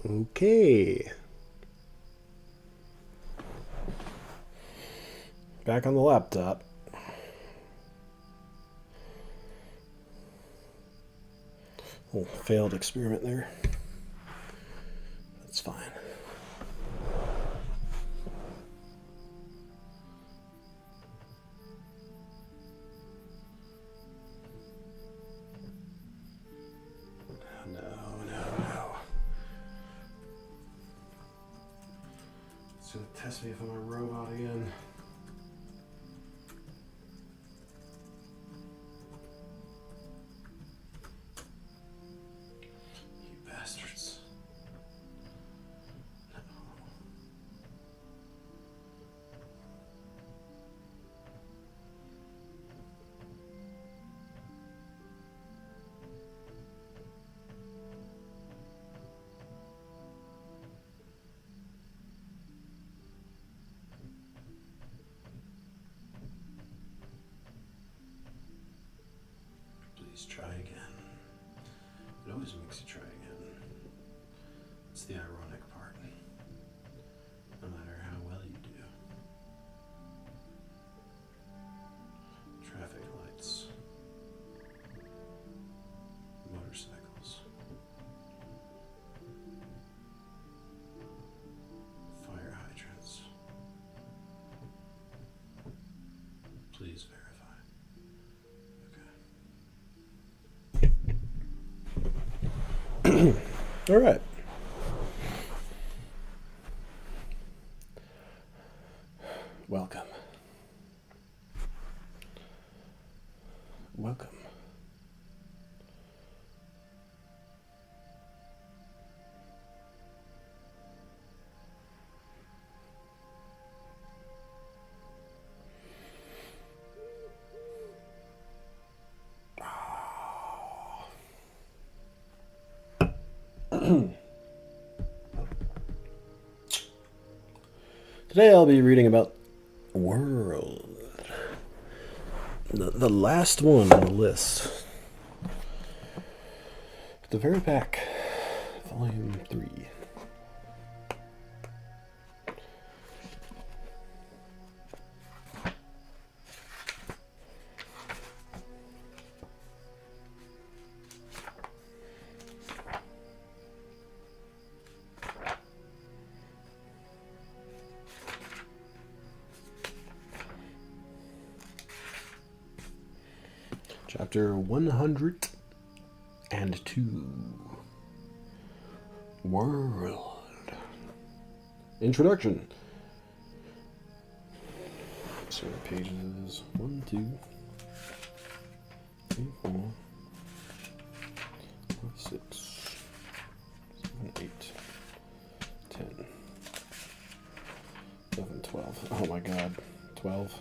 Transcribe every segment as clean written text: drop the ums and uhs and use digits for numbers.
Okay. Back on the laptop. Little failed experiment there. That's fine. No. It's gonna test me if I'm a robot again. You bastards. Please try again. It always makes you try again. It's the ironic part. No matter how well you do. Traffic lights. Motorcycles. Fire hydrants. Please verify. All right. Welcome. Today I'll be reading about World. The last one on the list. The very back. Volume 3. Chapter 102. World. Introduction. So the pages 1, 2, 3, 4, 5, 6, 7, 8, 10, 11, 12. Oh my god. 12.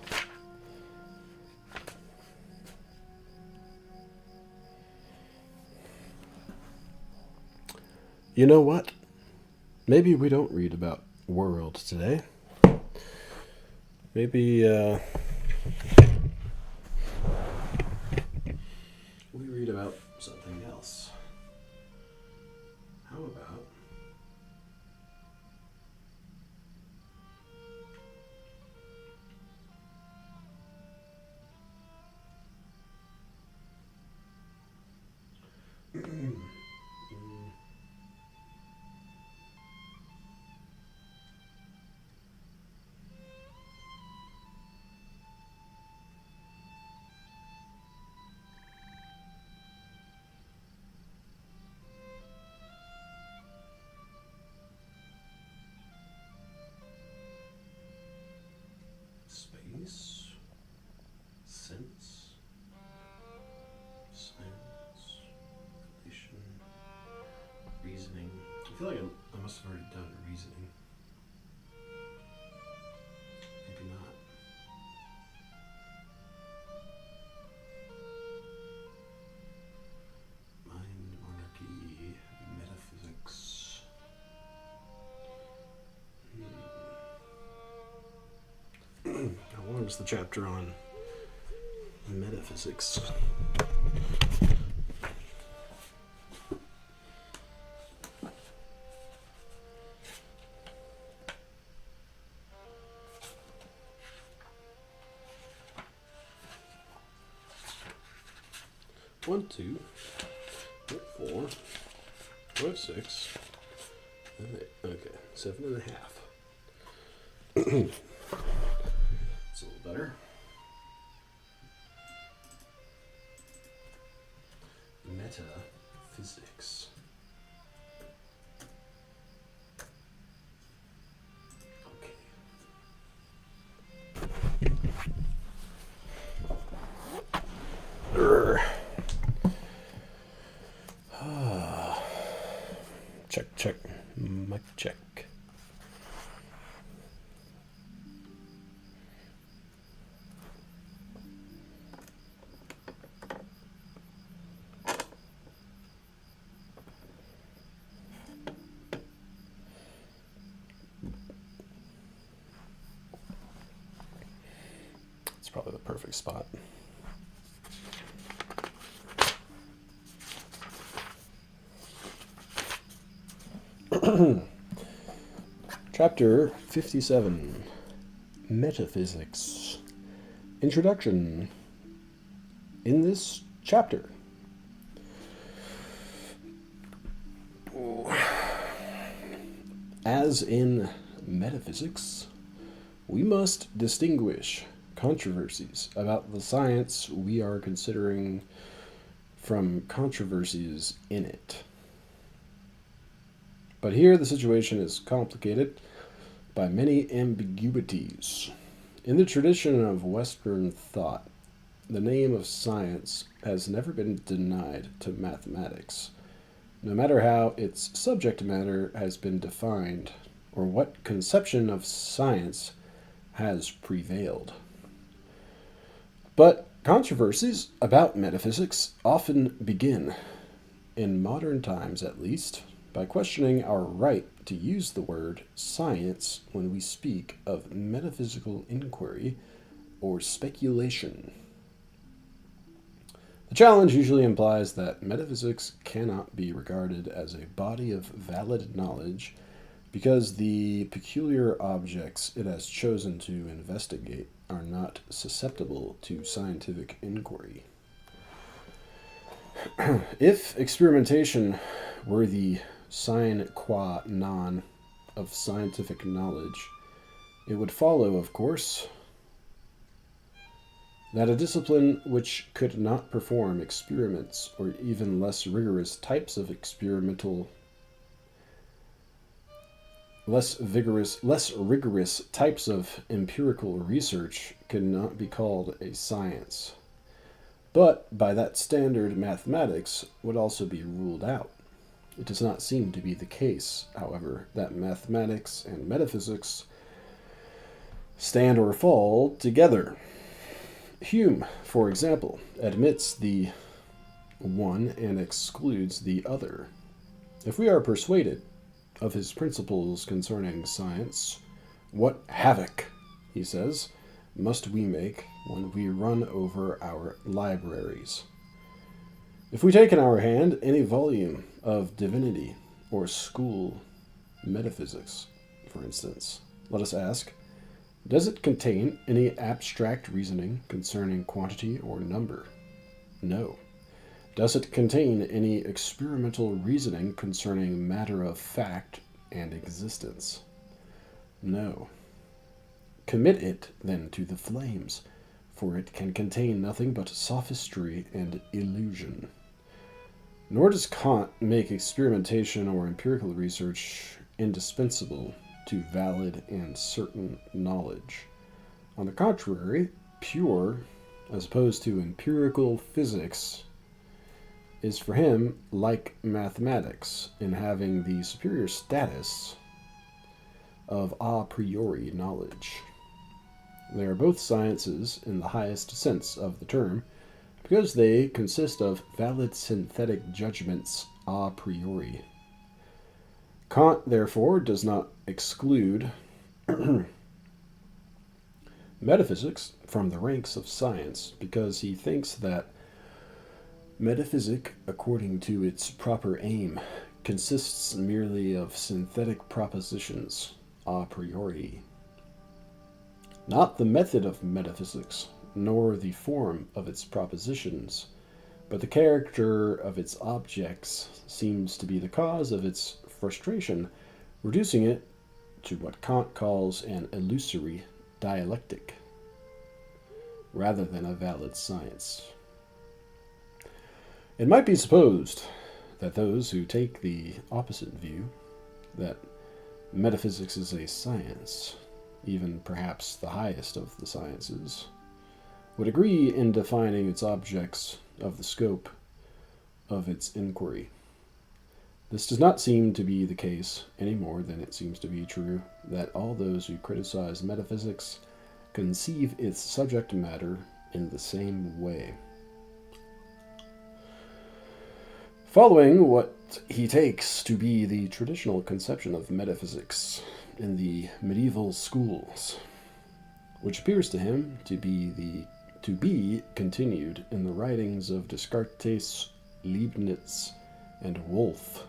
You know what? Maybe we don't read about World today. Maybe, we read about something else. How about... Space, sense, science, relation, reasoning. I feel like I must have already done reasoning. Maybe not. Mind, monarchy, metaphysics. How long is the chapter on metaphysics? 1, 2, 4, 5, 6, 7, 8. Okay, 7.5. It's a little better. Metaphysics. Okay. Check, check. Mic check. It's probably the perfect spot. Chapter 57, Metaphysics. Introduction. In this chapter, as in metaphysics, we must distinguish controversies about the science we are considering from controversies in it. But here the situation is complicated by many ambiguities. In the tradition of Western thought, the name of science has never been denied to mathematics, no matter how its subject matter has been defined or what conception of science has prevailed. But controversies about metaphysics often begin, in modern times at least, by questioning our right to use the word science when we speak of metaphysical inquiry or speculation. The challenge usually implies that metaphysics cannot be regarded as a body of valid knowledge because the peculiar objects it has chosen to investigate are not susceptible to scientific inquiry. If experimentation were the sine qua non of scientific knowledge, it would follow, of course, that a discipline which could not perform experiments or even less rigorous types of less rigorous types of empirical research could not be called a science. But by that standard, mathematics would also be ruled out. It does not seem to be the case, however, that mathematics and metaphysics stand or fall together. Hume, for example, admits the one and excludes the other. If we are persuaded of his principles concerning science, what havoc, he says, must we make when we run over our libraries? If we take in our hand any volume of divinity or school metaphysics, for instance, let us ask, does it contain any abstract reasoning concerning quantity or number? No. Does it contain any experimental reasoning concerning matter of fact and existence? No. Commit it, then, to the flames, for it can contain nothing but sophistry and illusion. Nor does Kant make experimentation or empirical research indispensable to valid and certain knowledge. On the contrary, pure, as opposed to empirical physics, is for him like mathematics in having the superior status of a priori knowledge. They are both sciences in the highest sense of the term, because they consist of valid synthetic judgments a priori. Kant, therefore, does not exclude metaphysics from the ranks of science, because he thinks that metaphysic, according to its proper aim, consists merely of synthetic propositions a priori. Not the method of metaphysics, nor the form of its propositions, but the character of its objects seems to be the cause of its frustration, reducing it to what Kant calls an illusory dialectic, rather than a valid science. It might be supposed that those who take the opposite view, that metaphysics is a science, even perhaps the highest of the sciences, would agree in defining its objects of the scope of its inquiry. This does not seem to be the case any more than it seems to be true that all those who criticize metaphysics conceive its subject matter in the same way. Following what he takes to be the traditional conception of metaphysics in the medieval schools, which appears to him to be continued in the writings of Descartes, Leibniz, and Wolff,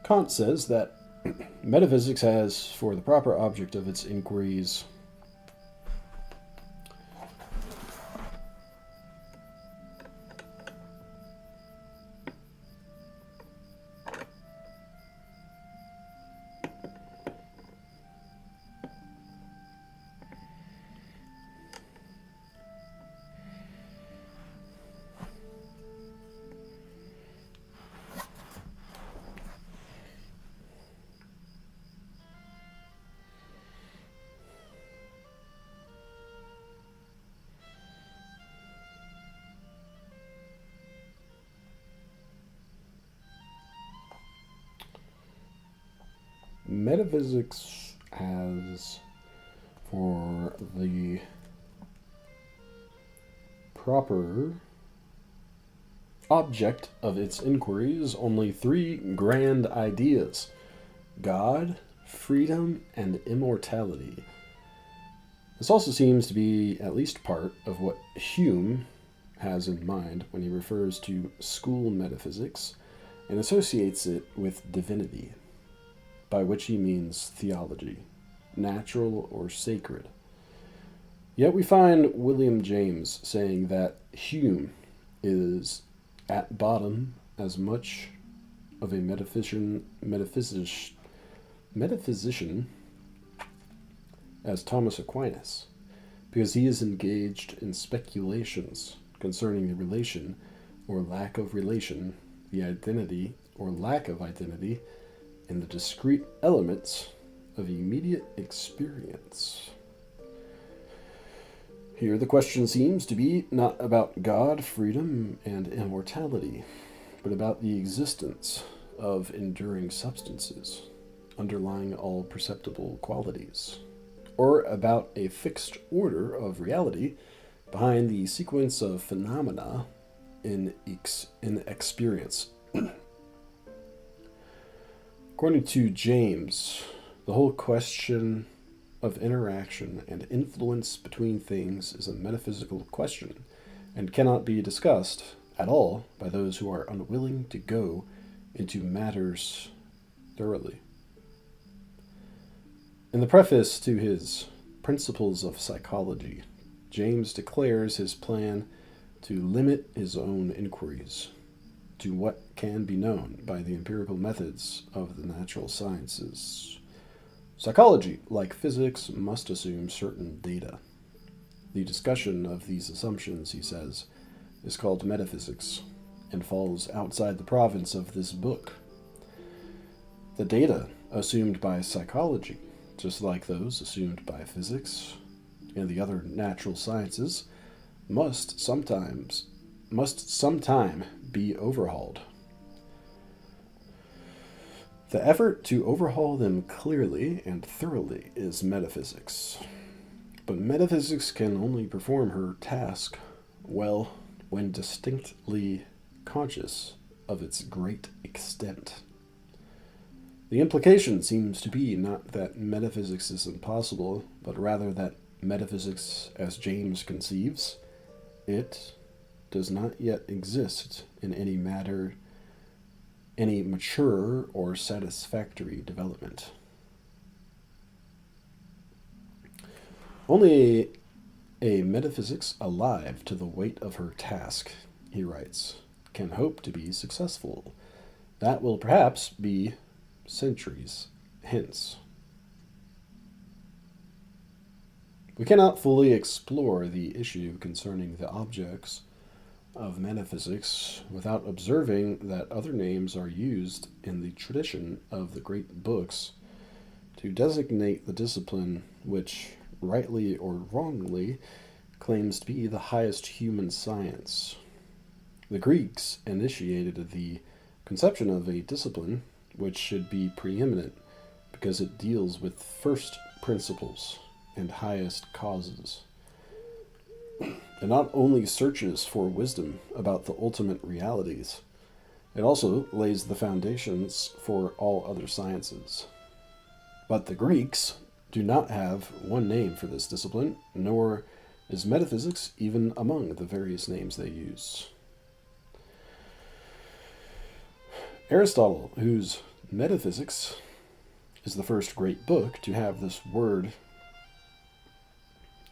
Kant says that metaphysics has, for the proper object of its inquiries, metaphysics has, for the proper object of its inquiries, only three grand ideas: God, freedom, and immortality. This also seems to be at least part of what Hume has in mind when he refers to school metaphysics and associates it with divinity, by which he means theology, natural or sacred. Yet we find William James saying that Hume is at bottom as much of a metaphysician as Thomas Aquinas, because he is engaged in speculations concerning the relation or lack of relation, the identity or lack of identity, and the discrete elements of immediate experience. Here the question seems to be not about God, freedom, and immortality, but about the existence of enduring substances underlying all perceptible qualities, or about a fixed order of reality behind the sequence of phenomena in experience. According to James, the whole question of interaction and influence between things is a metaphysical question and cannot be discussed at all by those who are unwilling to go into matters thoroughly. In the preface to his Principles of Psychology, James declares his plan to limit his own inquiries to what can be known by the empirical methods of the natural sciences. Psychology, like physics, must assume certain data. The discussion of these assumptions, he says, is called metaphysics and falls outside the province of this book. The data assumed by psychology, just like those assumed by physics and the other natural sciences, must sometime be overhauled. The effort to overhaul them clearly and thoroughly is metaphysics. But metaphysics can only perform her task well when distinctly conscious of its great extent. The implication seems to be not that metaphysics is impossible, but rather that metaphysics, as James conceives it, does not yet exist in any mature or satisfactory development. Only a metaphysics alive to the weight of her task, he writes, can hope to be successful. That will perhaps be centuries hence. We cannot fully explore the issue concerning the objects of metaphysics without observing that other names are used in the tradition of the great books to designate the discipline which, rightly or wrongly, claims to be the highest human science. The Greeks initiated the conception of a discipline which should be preeminent because it deals with first principles and highest causes. It not only searches for wisdom about the ultimate realities, it also lays the foundations for all other sciences. But the Greeks do not have one name for this discipline, nor is metaphysics even among the various names they use. Aristotle, whose Metaphysics is the first great book to have this word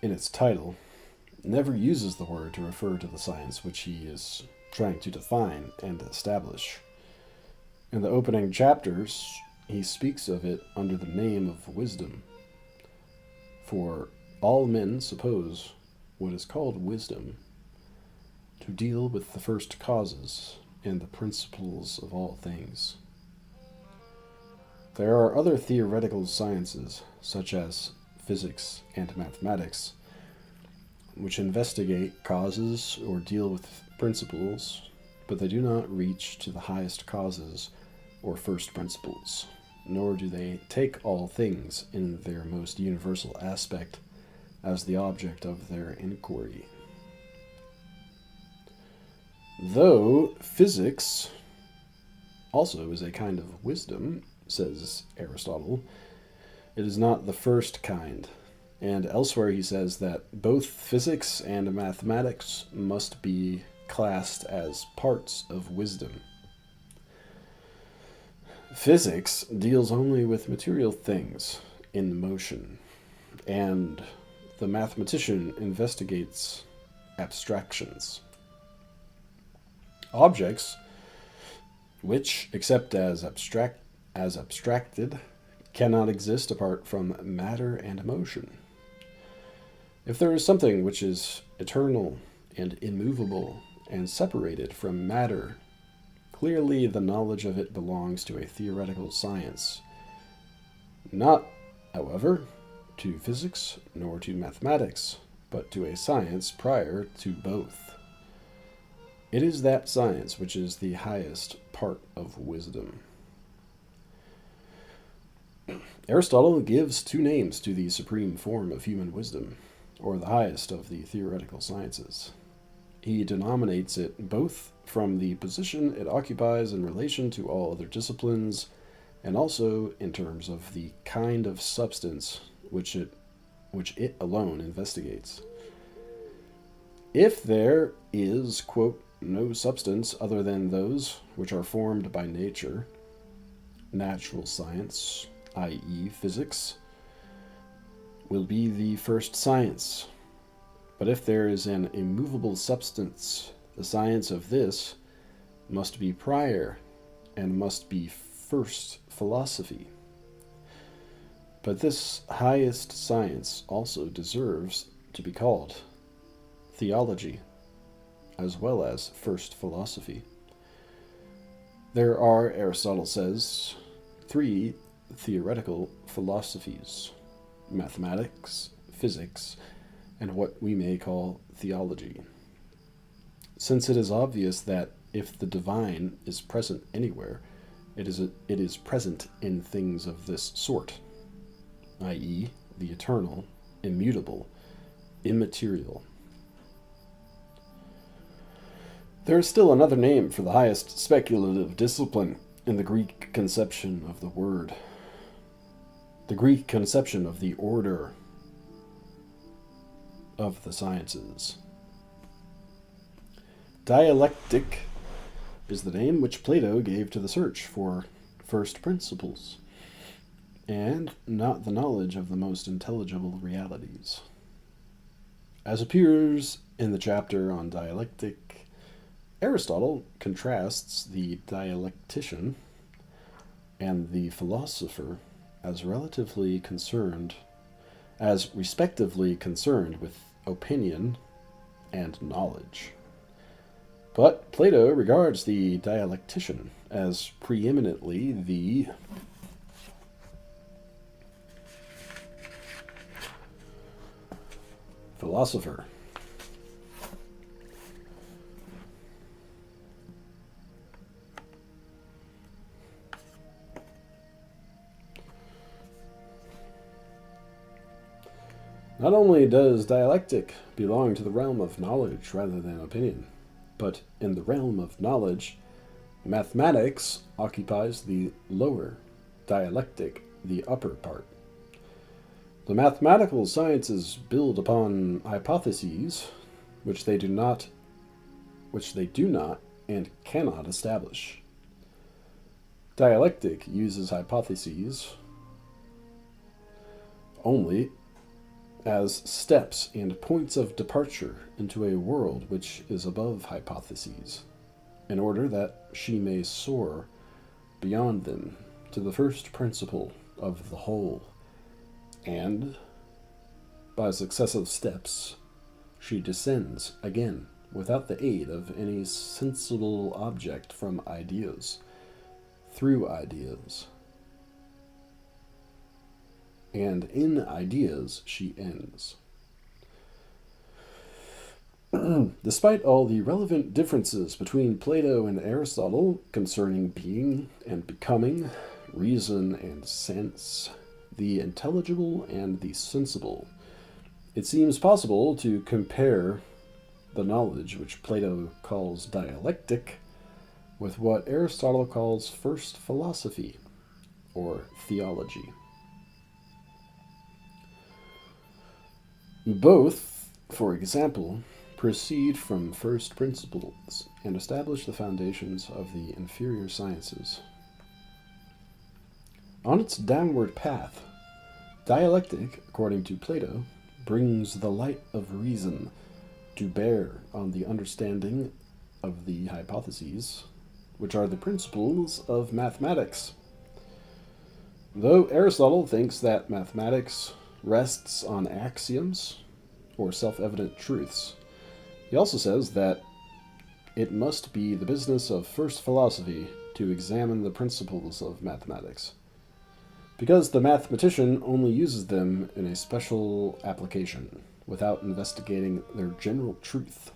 in its title, never uses the word to refer to the science which he is trying to define and establish. In the opening chapters, he speaks of it under the name of wisdom. For all men suppose what is called wisdom to deal with the first causes and the principles of all things. There are other theoretical sciences, such as physics and mathematics, which investigate causes or deal with principles, but they do not reach to the highest causes or first principles, nor do they take all things in their most universal aspect as the object of their inquiry. Though physics also is a kind of wisdom, says Aristotle, it is not the first kind. And elsewhere he says that both physics and mathematics must be classed as parts of wisdom. Physics deals only with material things in motion, and the mathematician investigates abstractions. Objects, which, except as abstracted, cannot exist apart from matter and motion. If there is something which is eternal and immovable and separated from matter, clearly the knowledge of it belongs to a theoretical science, not, however, to physics nor to mathematics, but to a science prior to both. It is that science which is the highest part of wisdom. Aristotle gives two names to the supreme form of human wisdom, or the highest of the theoretical sciences. He denominates it both from the position it occupies in relation to all other disciplines, and also in terms of the kind of substance which it alone investigates. If there is, quote, no substance other than those which are formed by nature, natural science, i.e. physics, will be the first science. But if there is an immovable substance, the science of this must be prior and must be first philosophy. But this highest science also deserves to be called theology, as well as first philosophy. There are, Aristotle says, three theoretical philosophies: mathematics, physics, and what we may call theology. Since it is obvious that if the divine is present anywhere, it is present in things of this sort, i.e., the eternal, immutable, immaterial. There is still another name for the highest speculative discipline in the Greek conception of the word. The Greek conception of the order of the sciences. Dialectic is the name which Plato gave to the search for first principles, and not the knowledge of the most intelligible realities. As appears in the chapter on dialectic, Aristotle contrasts the dialectician and the philosopher as respectively concerned with opinion and knowledge. But Plato regards the dialectician as preeminently the philosopher. Not only does dialectic belong to the realm of knowledge rather than opinion, but in the realm of knowledge, mathematics occupies the lower, dialectic the upper part. The mathematical sciences build upon hypotheses which they do not and cannot establish. Dialectic uses hypotheses only as steps and points of departure into a world which is above hypotheses, in order that she may soar beyond them to the first principle of the whole, and, by successive steps, she descends again without the aid of any sensible object from ideas, through ideas. And in ideas she ends. Despite all the relevant differences between Plato and Aristotle concerning being and becoming, reason and sense, the intelligible and the sensible, it seems possible to compare the knowledge which Plato calls dialectic with what Aristotle calls first philosophy, or theology. Both, for example, proceed from first principles and establish the foundations of the inferior sciences. On its downward path, dialectic, according to Plato, brings the light of reason to bear on the understanding of the hypotheses, which are the principles of mathematics. Though Aristotle thinks that mathematics rests on axioms or self-evident truths, he also says that it must be the business of first philosophy to examine the principles of mathematics, because the mathematician only uses them in a special application, without investigating their general truth.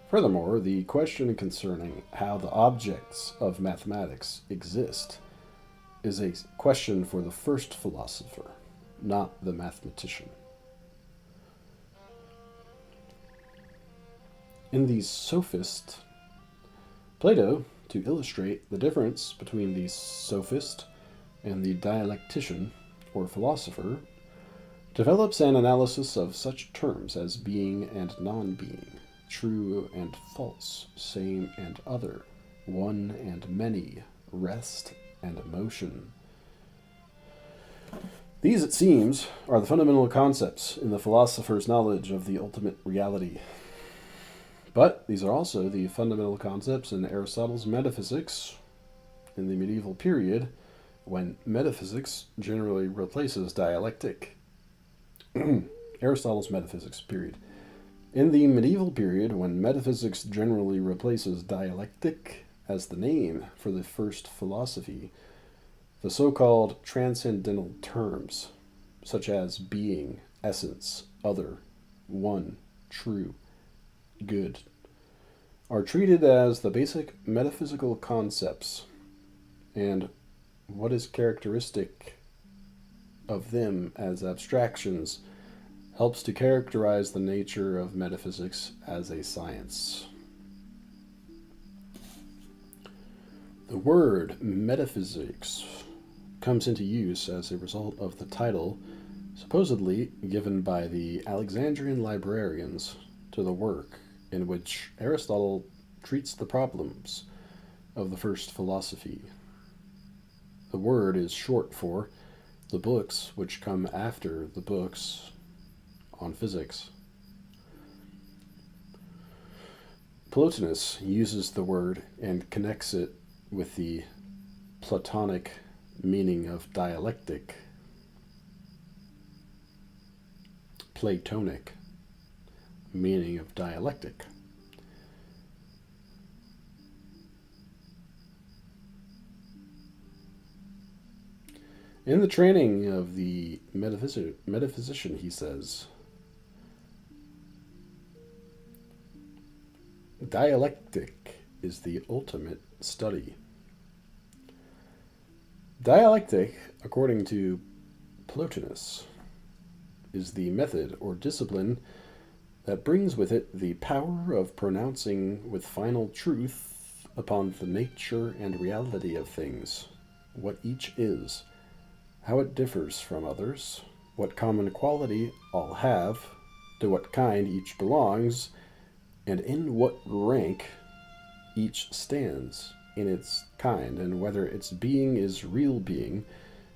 Furthermore, the question concerning how the objects of mathematics exist is a question for the first philosopher, not the mathematician. In the Sophist, Plato, to illustrate the difference between the sophist and the dialectician, or philosopher, develops an analysis of such terms as being and non-being, true and false, same and other, one and many, rest and motion. These, it seems, are the fundamental concepts in the philosopher's knowledge of the ultimate reality. But these are also the fundamental concepts in Aristotle's Metaphysics in the medieval period, when metaphysics generally replaces dialectic. Aristotle's Metaphysics period. In the medieval period, when metaphysics generally replaces dialectic as the name for the first philosophy, the so-called transcendental terms, such as being, essence, other, one, true, good, are treated as the basic metaphysical concepts, and what is characteristic of them as abstractions helps to characterize the nature of metaphysics as a science. The word metaphysics comes into use as a result of the title supposedly given by the Alexandrian librarians to the work in which Aristotle treats the problems of the first philosophy. The word is short for the books which come after the books on physics. Plotinus uses the word and connects it with the Platonic meaning of dialectic, Platonic meaning of dialectic. In the training of the metaphysician, he says, dialectic is the ultimate study. Dialectic, according to Plotinus, is the method or discipline that brings with it the power of pronouncing with final truth upon the nature and reality of things, what each is, how it differs from others, what common quality all have, to what kind each belongs, and in what rank each stands in its kind, and whether its being is real being,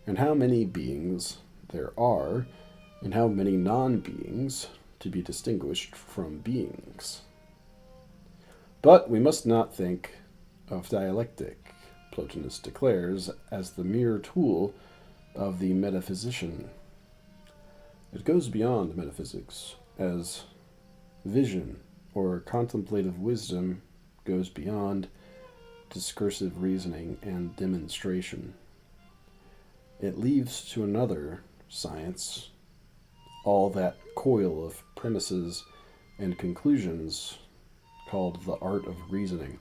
and how many beings there are, and how many non-beings to be distinguished from beings. But we must not think of dialectic, Plotinus declares, as the mere tool of the metaphysician. It goes beyond metaphysics, as vision or contemplative wisdom goes beyond discursive reasoning and demonstration. It leaves to another science all that coil of premises and conclusions called the art of reasoning.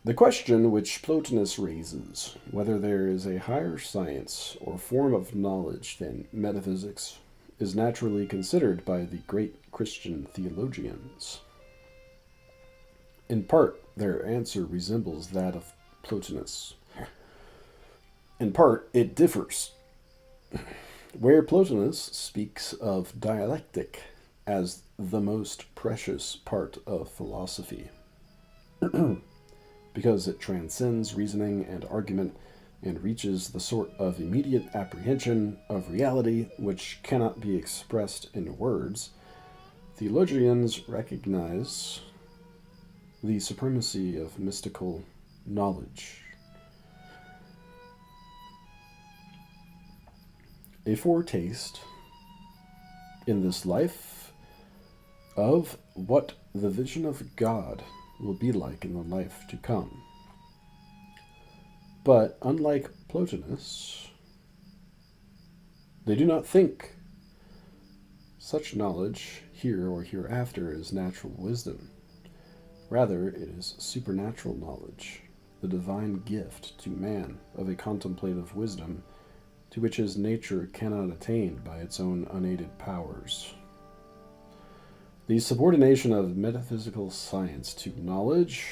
The question which Plotinus raises, whether there is a higher science or form of knowledge than metaphysics, is naturally considered by the great Christian theologians. In part, their answer resembles that of Plotinus. In part, it differs. Where Plotinus speaks of dialectic as the most precious part of philosophy, because it transcends reasoning and argument and reaches the sort of immediate apprehension of reality which cannot be expressed in words, theologians recognize the supremacy of mystical knowledge. A foretaste in this life of what the vision of God will be like in the life to come. But unlike Plotinus, they do not think such knowledge here or hereafter is natural wisdom. Rather, it is supernatural knowledge, the divine gift to man of a contemplative wisdom to which his nature cannot attain by its own unaided powers. The subordination of metaphysical science to knowledge,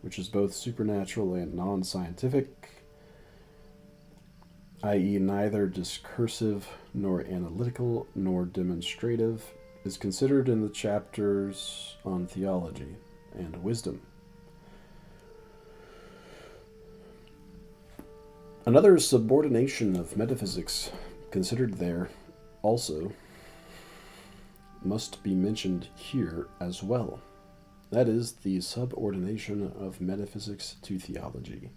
which is both supernatural and non-scientific, i.e. neither discursive nor analytical nor demonstrative, is considered in the chapters on theology and wisdom. Another subordination of metaphysics considered there also must be mentioned here as well. That is the subordination of metaphysics to theology.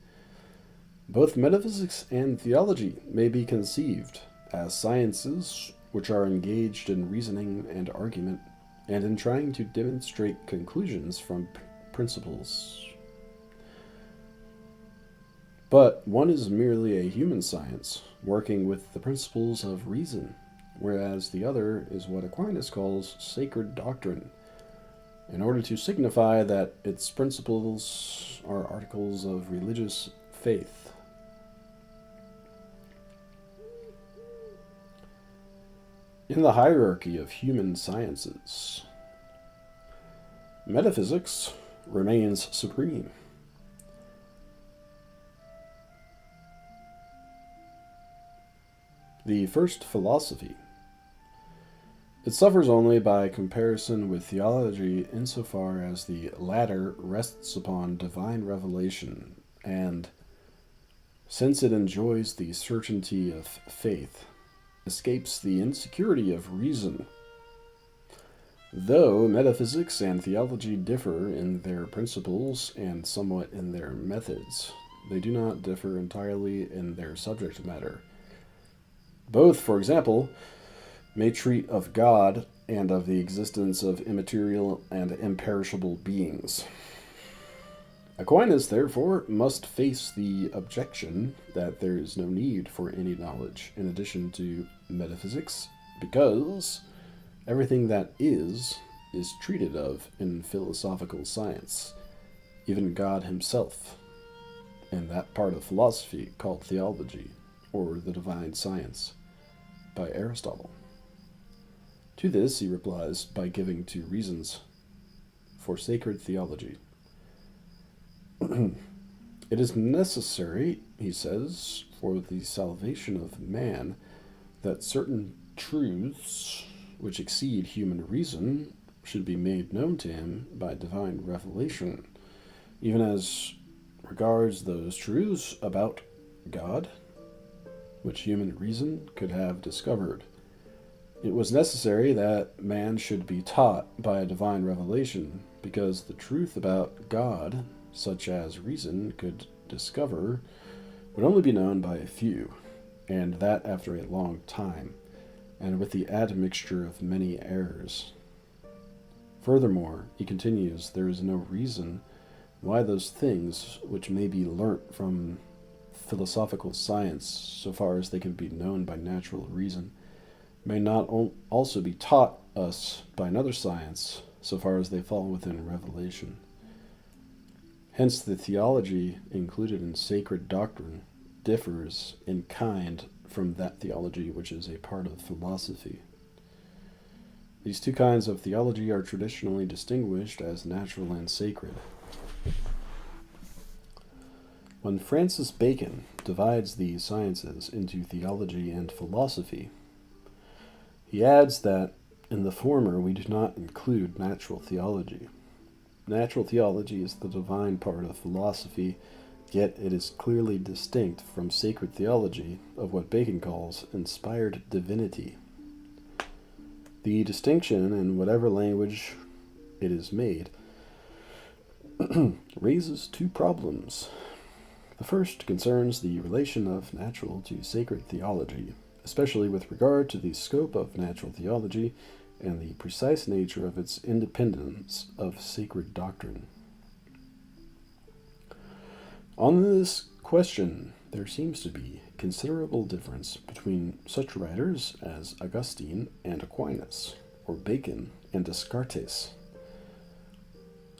Both metaphysics and theology may be conceived as sciences which are engaged in reasoning and argument and in trying to demonstrate conclusions from principles. But one is merely a human science, working with the principles of reason, whereas the other is what Aquinas calls sacred doctrine, in order to signify that its principles are articles of religious faith. In the hierarchy of human sciences, metaphysics remains supreme. The first philosophy. It suffers only by comparison with theology insofar as the latter rests upon divine revelation, and, since it enjoys the certainty of faith, escapes the insecurity of reason. Though metaphysics and theology differ in their principles and somewhat in their methods, they do not differ entirely in their subject matter. Both, for example, may treat of God and of the existence of immaterial and imperishable beings. Aquinas, therefore, must face the objection that there is no need for any knowledge in addition to metaphysics, because everything that is treated of in philosophical science, even God himself, and that part of philosophy called theology, or the divine science, by Aristotle. To this he replies by giving two reasons for sacred theology. It is necessary, he says, for the salvation of man that certain truths which exceed human reason should be made known to him by divine revelation, even as regards those truths about God which human reason could have discovered. It was necessary that man should be taught by a divine revelation, because the truth about God, such as reason could discover, would only be known by a few, and that after a long time, and with the admixture of many errors. Furthermore, he continues, there is no reason why those things which may be learnt from philosophical science, so far as they can be known by natural reason, may not also be taught us by another science, so far as they fall within revelation. Hence the theology included in sacred doctrine differs in kind from that theology which is a part of philosophy. These two kinds of theology are traditionally distinguished as natural and sacred. When Francis Bacon divides the sciences into theology and philosophy, he adds that in the former we do not include natural theology. Natural theology is the divine part of philosophy, yet it is clearly distinct from sacred theology of what Bacon calls inspired divinity. The distinction, in whatever language it is made, raises two problems. The first concerns the relation of natural to sacred theology, especially with regard to the scope of natural theology and the precise nature of its independence of sacred doctrine. On this question, there seems to be considerable difference between such writers as Augustine and Aquinas, or Bacon and Descartes.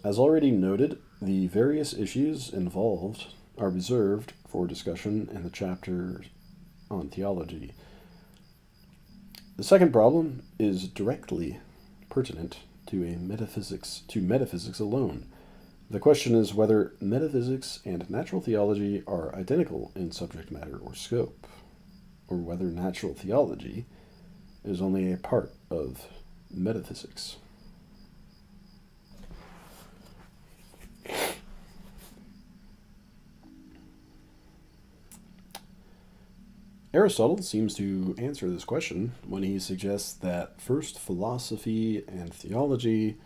As already noted, the various issues involved are reserved for discussion in the chapter on theology. The second problem is directly pertinent to metaphysics alone. The question is whether metaphysics and natural theology are identical in subject matter or scope, or whether natural theology is only a part of metaphysics. Aristotle seems to answer this question when he suggests that first philosophy and theology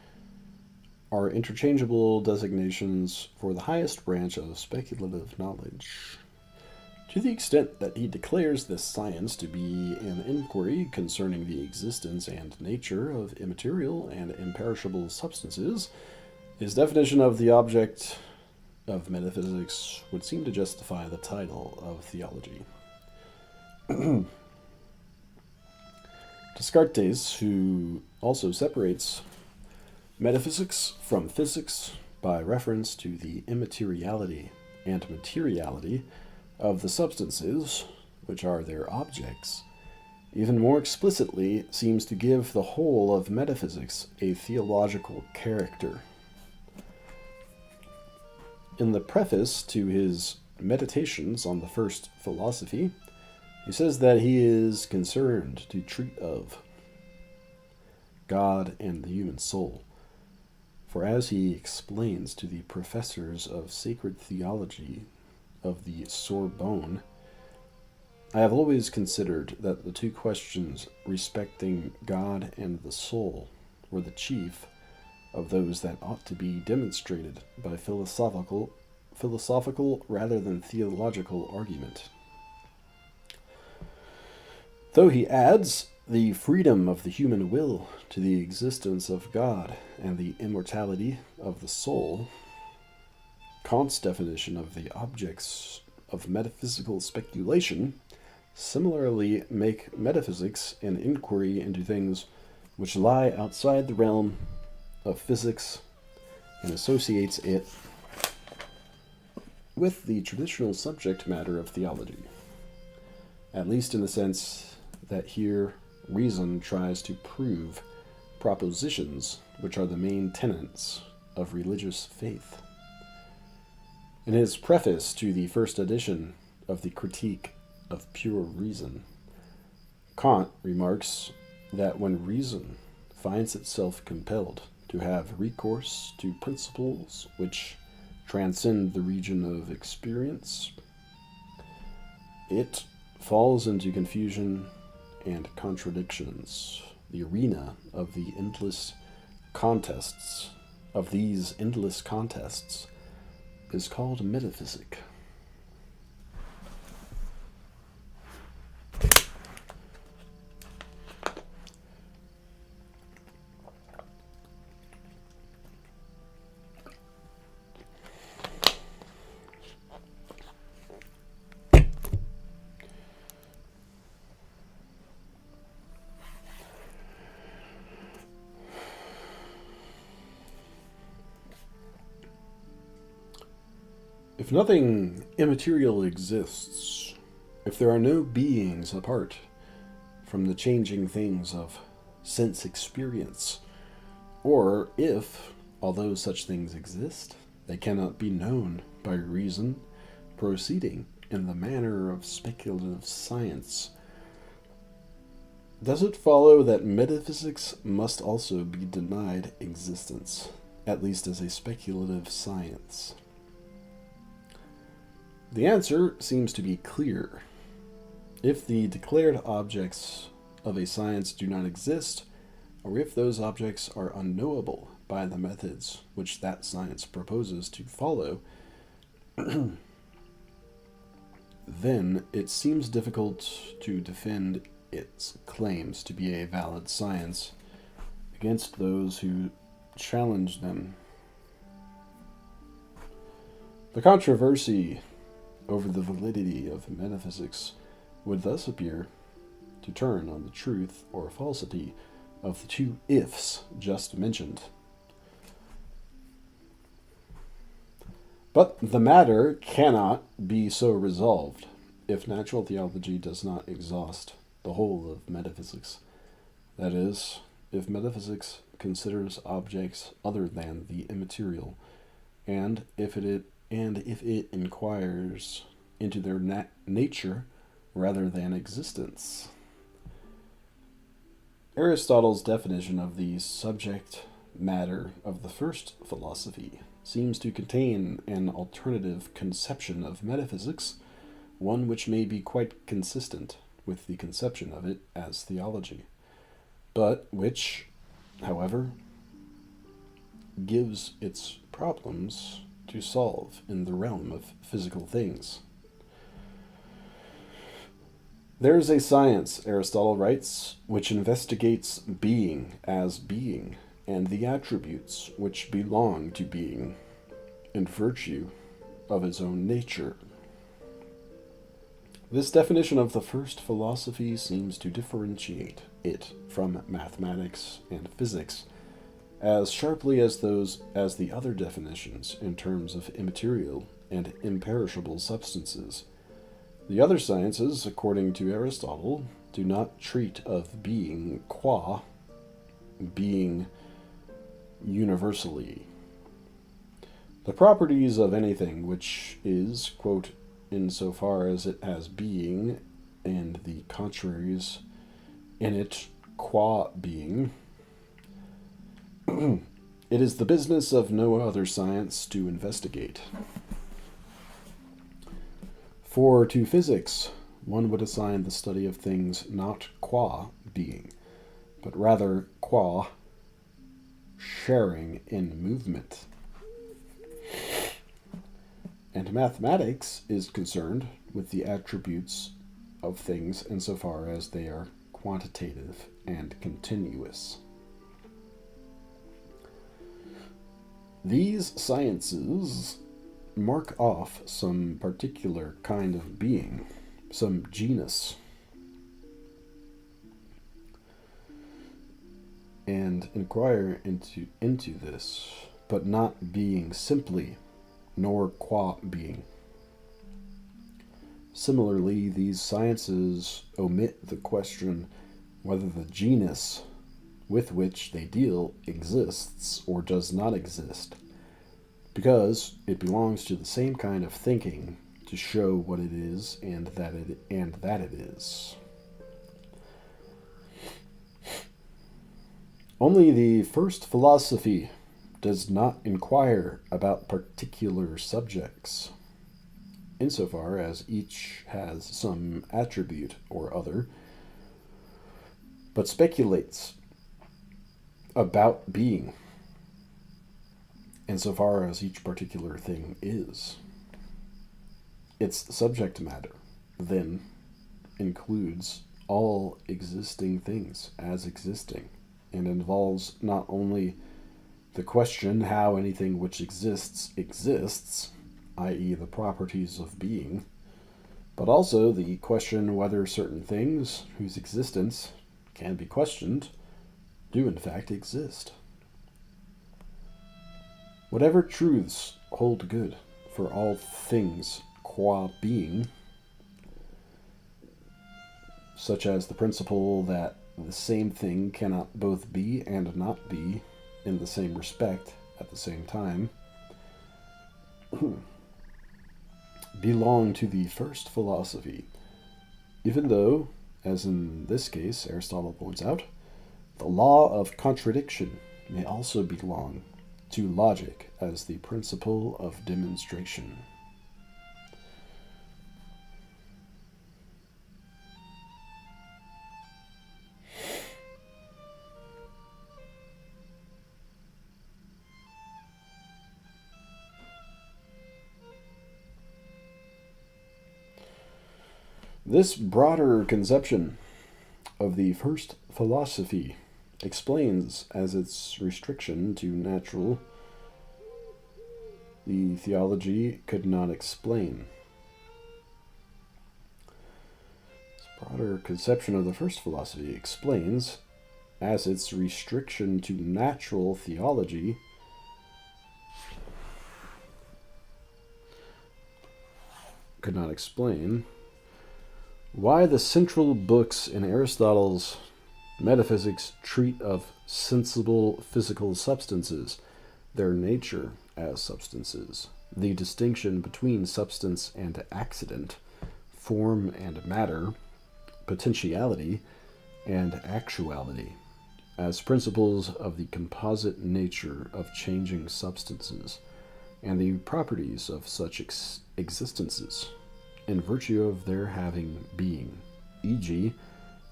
are interchangeable designations for the highest branch of speculative knowledge. To the extent that he declares this science to be an inquiry concerning the existence and nature of immaterial and imperishable substances, his definition of the object of metaphysics would seem to justify the title of theology. Descartes, who also separates metaphysics from physics by reference to the immateriality and materiality of the substances which are their objects, even more explicitly seems to give the whole of metaphysics a theological character. In the preface to his Meditations on the First Philosophy, he says that he is concerned to treat of God and the human soul. For as he explains to the professors of sacred theology of the Sorbonne, I have always considered that the two questions respecting God and the soul or the chief of those that ought to be demonstrated by philosophical rather than theological argument. Though he adds the freedom of the human will to the existence of God and the immortality of the soul, Kant's definition of the objects of metaphysical speculation similarly make metaphysics an inquiry into things which lie outside the realm of physics and associates it with the traditional subject matter of theology, at least in the sense that here reason tries to prove propositions which are the main tenets of religious faith. In his preface to the first edition of the Critique of Pure Reason, Kant remarks that when reason finds itself compelled to have recourse to principles which transcend the region of experience, it falls into confusion and contradictions. The arena of these endless contests is called metaphysic. If nothing immaterial exists, if there are no beings apart from the changing things of sense experience, or if, although such things exist, they cannot be known by reason proceeding in the manner of speculative science, does it follow that metaphysics must also be denied existence, at least as a speculative science? The answer seems to be clear. If the declared objects of a science do not exist, or if those objects are unknowable by the methods which that science proposes to follow, then it seems difficult to defend its claims to be a valid science against those who challenge them. The controversy over the validity of metaphysics would thus appear to turn on the truth or falsity of the two ifs just mentioned. But the matter cannot be so resolved if natural theology does not exhaust the whole of metaphysics. That is, if metaphysics considers objects other than the immaterial, and if it inquires into their nature rather than existence. Aristotle's definition of the subject matter of the first philosophy seems to contain an alternative conception of metaphysics, one which may be quite consistent with the conception of it as theology, but which, however, gives its problems to solve in the realm of physical things. There is a science, Aristotle writes, which investigates being as being, and the attributes which belong to being, in virtue of its own nature. This definition of the first philosophy seems to differentiate it from mathematics and physics as sharply as the other definitions in terms of immaterial and imperishable substances. The other sciences, according to Aristotle, do not treat of being qua being universally. The properties of anything which is, quote, insofar as it has being, and the contraries in it qua being, it is the business of no other science to investigate. For to physics, one would assign the study of things not qua being, but rather qua sharing in movement. And mathematics is concerned with the attributes of things insofar as they are quantitative and continuous. These sciences mark off some particular kind of being, some genus, and inquire into this, but not being simply, nor qua being. Similarly, these sciences omit the question whether the genus with which they deal exists or does not exist, because it belongs to the same kind of thinking to show what it is and that it is. Only the first philosophy does not inquire about particular subjects, insofar as each has some attribute or other, but speculates about being, insofar as each particular thing is. Its subject matter, then, includes all existing things as existing, and involves not only the question how anything which exists exists, i.e., the properties of being, but also the question whether certain things whose existence can be questioned do in fact exist. Whatever truths hold good for all things qua being, such as the principle that the same thing cannot both be and not be in the same respect at the same time, belong to the first philosophy, even though, as in this case Aristotle points out, the law of contradiction may also belong to logic as the principle of demonstration. This broader conception of the first philosophy explains as its restriction to natural the theology could not explain. This broader conception of the first philosophy explains as its restriction to natural theology could not explain why the central books in Aristotle's Metaphysics treat of sensible physical substances, their nature as substances, the distinction between substance and accident, form and matter, potentiality and actuality, as principles of the composite nature of changing substances, and the properties of such existences, in virtue of their having being, e.g.,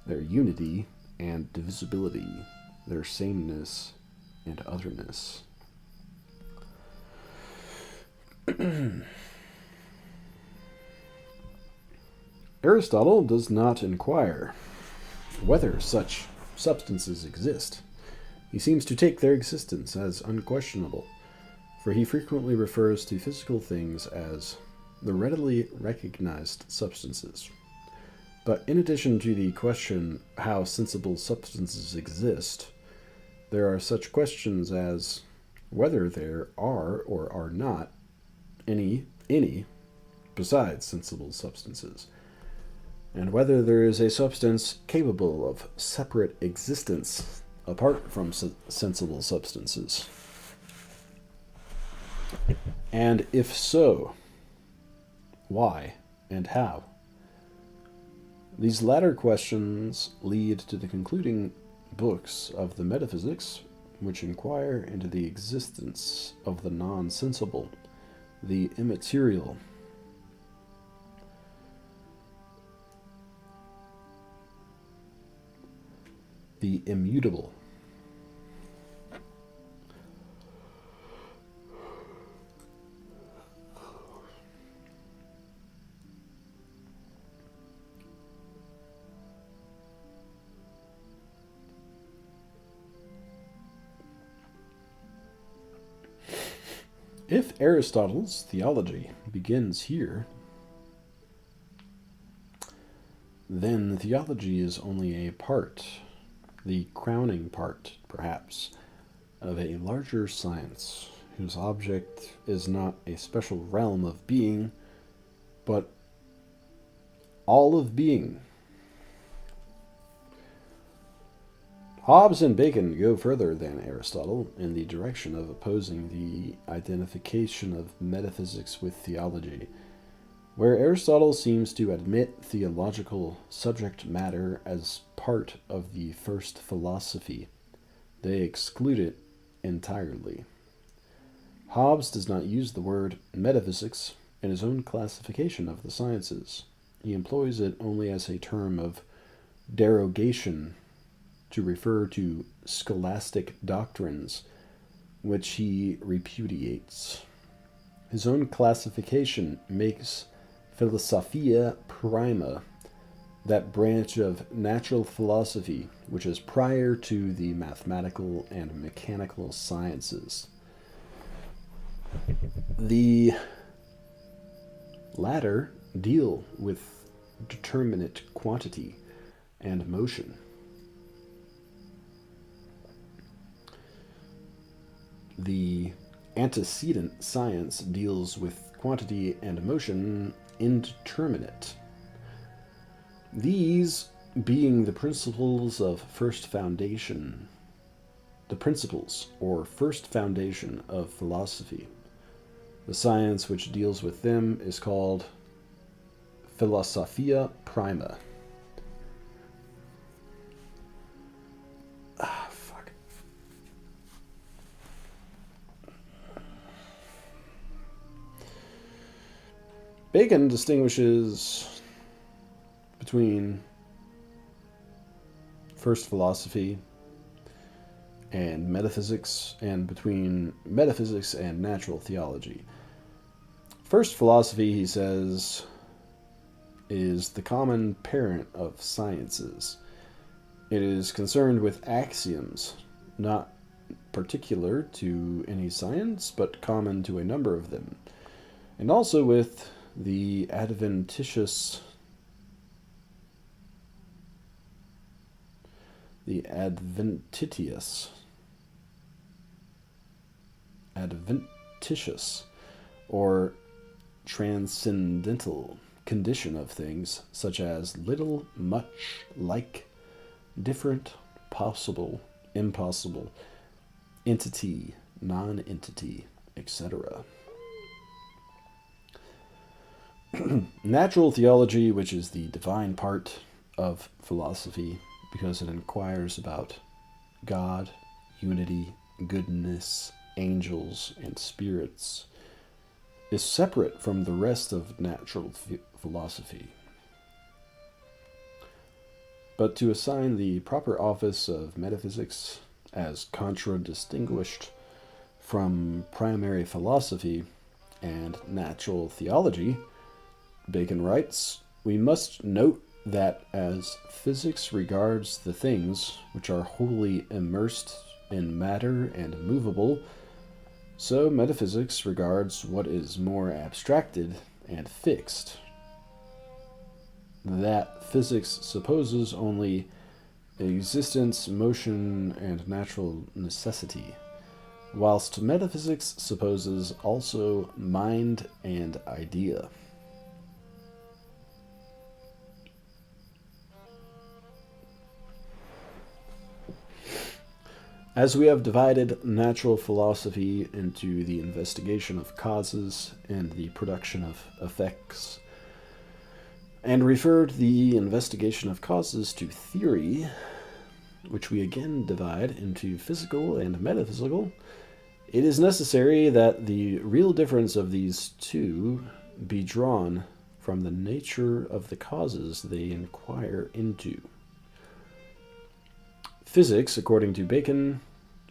their unity and divisibility, their sameness and otherness. Aristotle does not inquire whether such substances exist. He seems to take their existence as unquestionable, for he frequently refers to physical things as the readily recognized substances. But in addition to the question how sensible substances exist, there are such questions as whether there are or are not any besides sensible substances, and whether there is a substance capable of separate existence apart from sensible substances. And if so, why and how? These latter questions lead to the concluding books of the Metaphysics, which inquire into the existence of the non-sensible, the immaterial, the immutable, If Aristotle's theology begins here, then theology is only a part, the crowning part, perhaps, of a larger science whose object is not a special realm of being, but all of being. Hobbes and Bacon go further than Aristotle in the direction of opposing the identification of metaphysics with theology. Where Aristotle seems to admit theological subject matter as part of the first philosophy, they exclude it entirely. Hobbes does not use the word metaphysics in his own classification of the sciences. He employs it only as a term of derogation to refer to scholastic doctrines which he repudiates. His own classification makes Philosophia Prima that branch of natural philosophy which is prior to the mathematical and mechanical sciences. The latter deal with determinate quantity and motion. The antecedent science deals with quantity and motion indeterminate. These being the principles of first foundation, the principles or first foundation of philosophy. The science which deals with them is called Philosophia Prima. Bacon distinguishes between first philosophy and metaphysics, and between metaphysics and natural theology. First philosophy, he says, is the common parent of sciences. It is concerned with axioms, not particular to any science, but common to a number of them, and also with the adventitious or transcendental condition of things, such as little, much, like, different, possible, impossible, entity, non-entity, etc. Natural theology, which is the divine part of philosophy, because it inquires about God, unity, goodness, angels, and spirits, is separate from the rest of natural philosophy. But to assign the proper office of metaphysics as contradistinguished from primary philosophy and natural theology, Bacon writes, we must note that as physics regards the things which are wholly immersed in matter and movable, so metaphysics regards what is more abstracted and fixed. That physics supposes only existence, motion, and natural necessity, whilst metaphysics supposes also mind and idea. As we have divided natural philosophy into the investigation of causes and the production of effects, and referred the investigation of causes to theory, which we again divide into physical and metaphysical, it is necessary that the real difference of these two be drawn from the nature of the causes they inquire into. Physics, according to Bacon,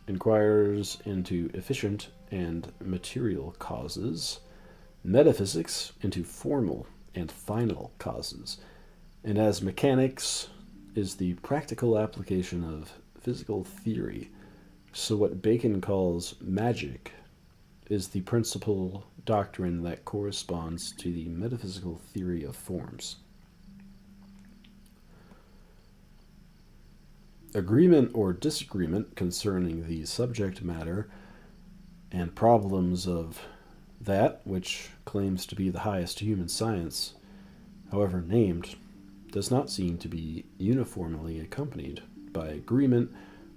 inquires into efficient and material causes, metaphysics into formal and final causes, and as mechanics is the practical application of physical theory, so what Bacon calls magic is the principal doctrine that corresponds to the metaphysical theory of forms. Agreement or disagreement concerning the subject matter and problems of that which claims to be the highest human science, however named, does not seem to be uniformly accompanied by agreement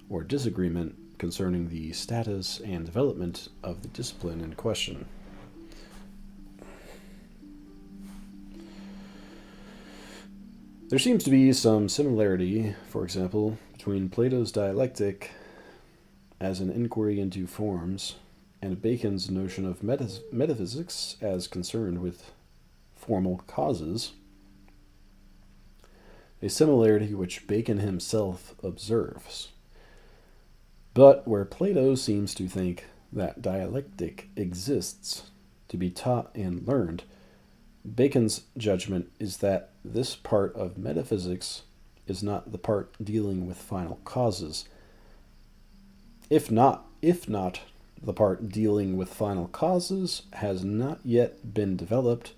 or disagreement concerning the status and development of the discipline in question. There seems to be some similarity, for example, between Plato's dialectic as an inquiry into forms and Bacon's notion of metaphysics as concerned with formal causes, a similarity which Bacon himself observes. But where Plato seems to think that dialectic exists to be taught and learned, Bacon's judgment is that this part of metaphysics is not the part dealing with final causes. If not, the part dealing with final causes has not yet been developed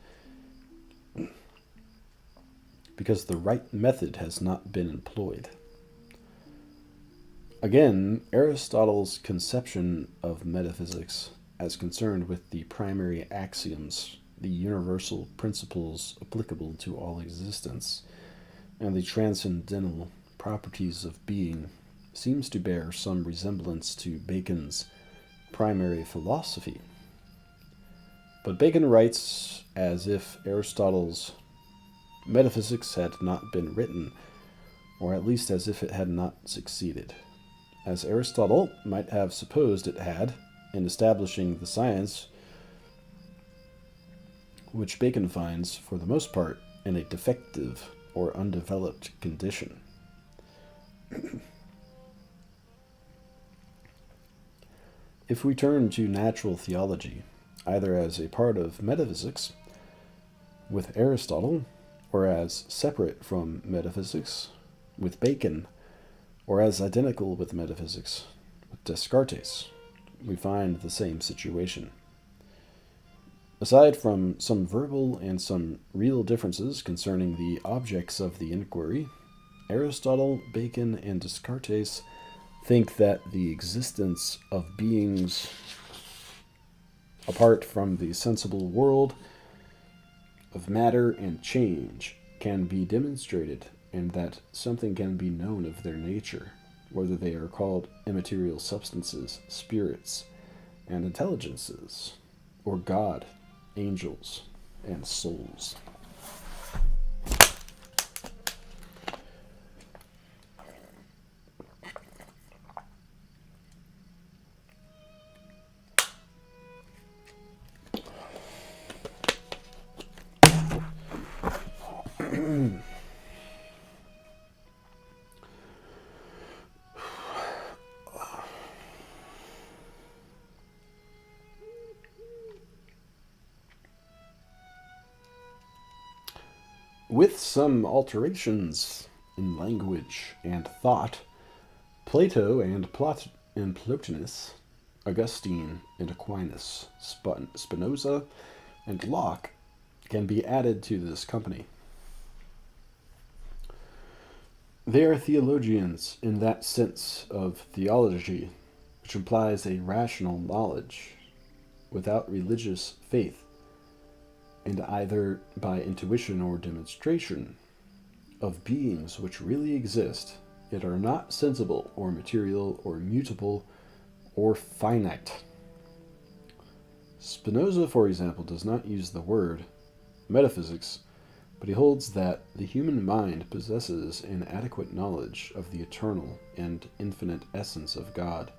because the right method has not been employed. Again, Aristotle's conception of metaphysics as concerned with the primary axioms, the universal principles applicable to all existence, and the transcendental properties of being, seems to bear some resemblance to Bacon's primary philosophy. But Bacon writes as if Aristotle's Metaphysics had not been written, or at least as if it had not succeeded, as Aristotle might have supposed it had in establishing the science which Bacon finds, for the most part, in a defective or undeveloped condition. If we turn to natural theology, either as a part of metaphysics with Aristotle, or as separate from metaphysics with Bacon, or as identical with metaphysics with Descartes, we find the same situation. Aside from some verbal and some real differences concerning the objects of the inquiry, Aristotle, Bacon, and Descartes think that the existence of beings apart from the sensible world of matter and change can be demonstrated, and that something can be known of their nature, whether they are called immaterial substances, spirits, and intelligences, or God, angels, and souls. With some alterations in language and thought, Plato and Plotinus, Augustine and Aquinas, Spinoza and Locke can be added to this company. They are theologians in that sense of theology, which implies a rational knowledge without religious faith, and either by intuition or demonstration, of beings which really exist, yet are not sensible or material or mutable or finite. Spinoza, for example, does not use the word metaphysics, but he holds that the human mind possesses an adequate knowledge of the eternal and infinite essence of God.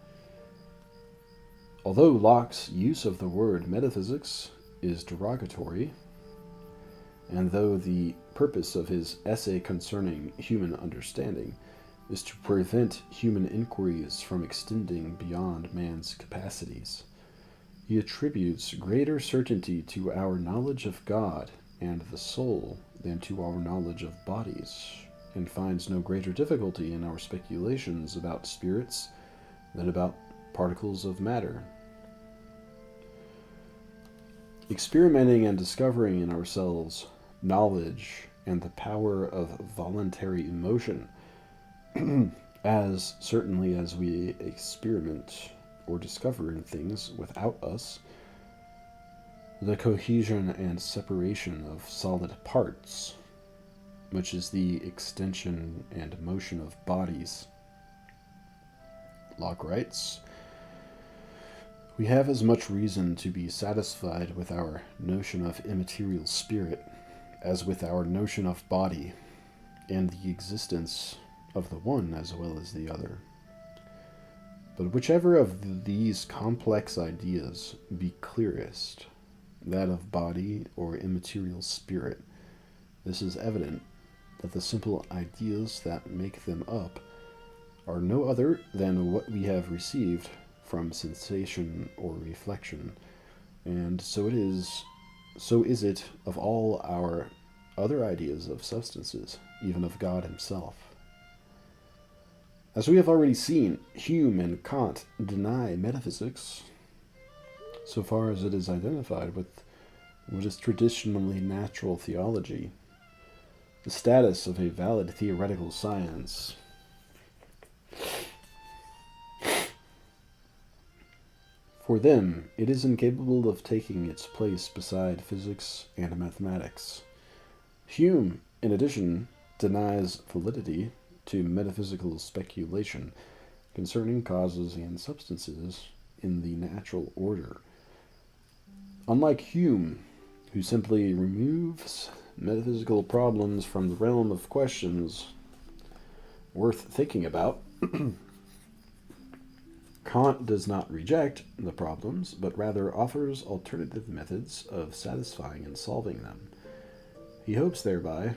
Although Locke's use of the word metaphysics is derogatory, and though the purpose of his essay concerning human understanding is to prevent human inquiries from extending beyond man's capacities, he attributes greater certainty to our knowledge of God and the soul than to our knowledge of bodies, and finds no greater difficulty in our speculations about spirits than about particles of matter. experimenting and discovering in ourselves knowledge and the power of voluntary emotion, as certainly as we experiment or discover in things without us, the cohesion and separation of solid parts, which is the extension and motion of bodies. Locke writes, "We have as much reason to be satisfied with our notion of immaterial spirit as with our notion of body, and the existence of the one as well as the other. But whichever of these complex ideas be clearest, that of body or immaterial spirit, this is evident that the simple ideas that make them up are no other than what we have received from sensation or reflection, and so is it of all our other ideas of substances, even of God himself." As we have already seen, Hume and Kant deny metaphysics, so far as it is identified with what is traditionally natural theology, the status of a valid theoretical science. For them, it is incapable of taking its place beside physics and mathematics. Hume, in addition, denies validity to metaphysical speculation concerning causes and substances in the natural order. Unlike Hume, who simply removes metaphysical problems from the realm of questions worth thinking about, Kant does not reject the problems, but rather offers alternative methods of satisfying and solving them. He hopes thereby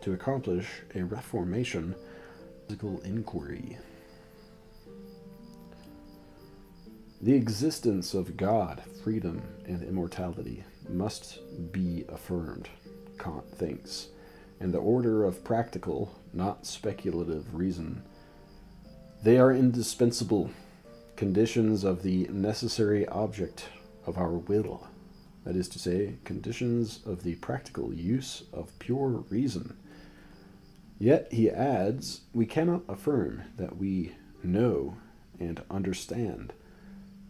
to accomplish a reformation of physical inquiry. The existence of God, freedom, and immortality must be affirmed, Kant thinks, and the order of practical, not speculative reason. They are indispensable conditions of the necessary object of our will, that is to say, conditions of the practical use of pure reason. Yet, he adds, we cannot affirm that we know and understand.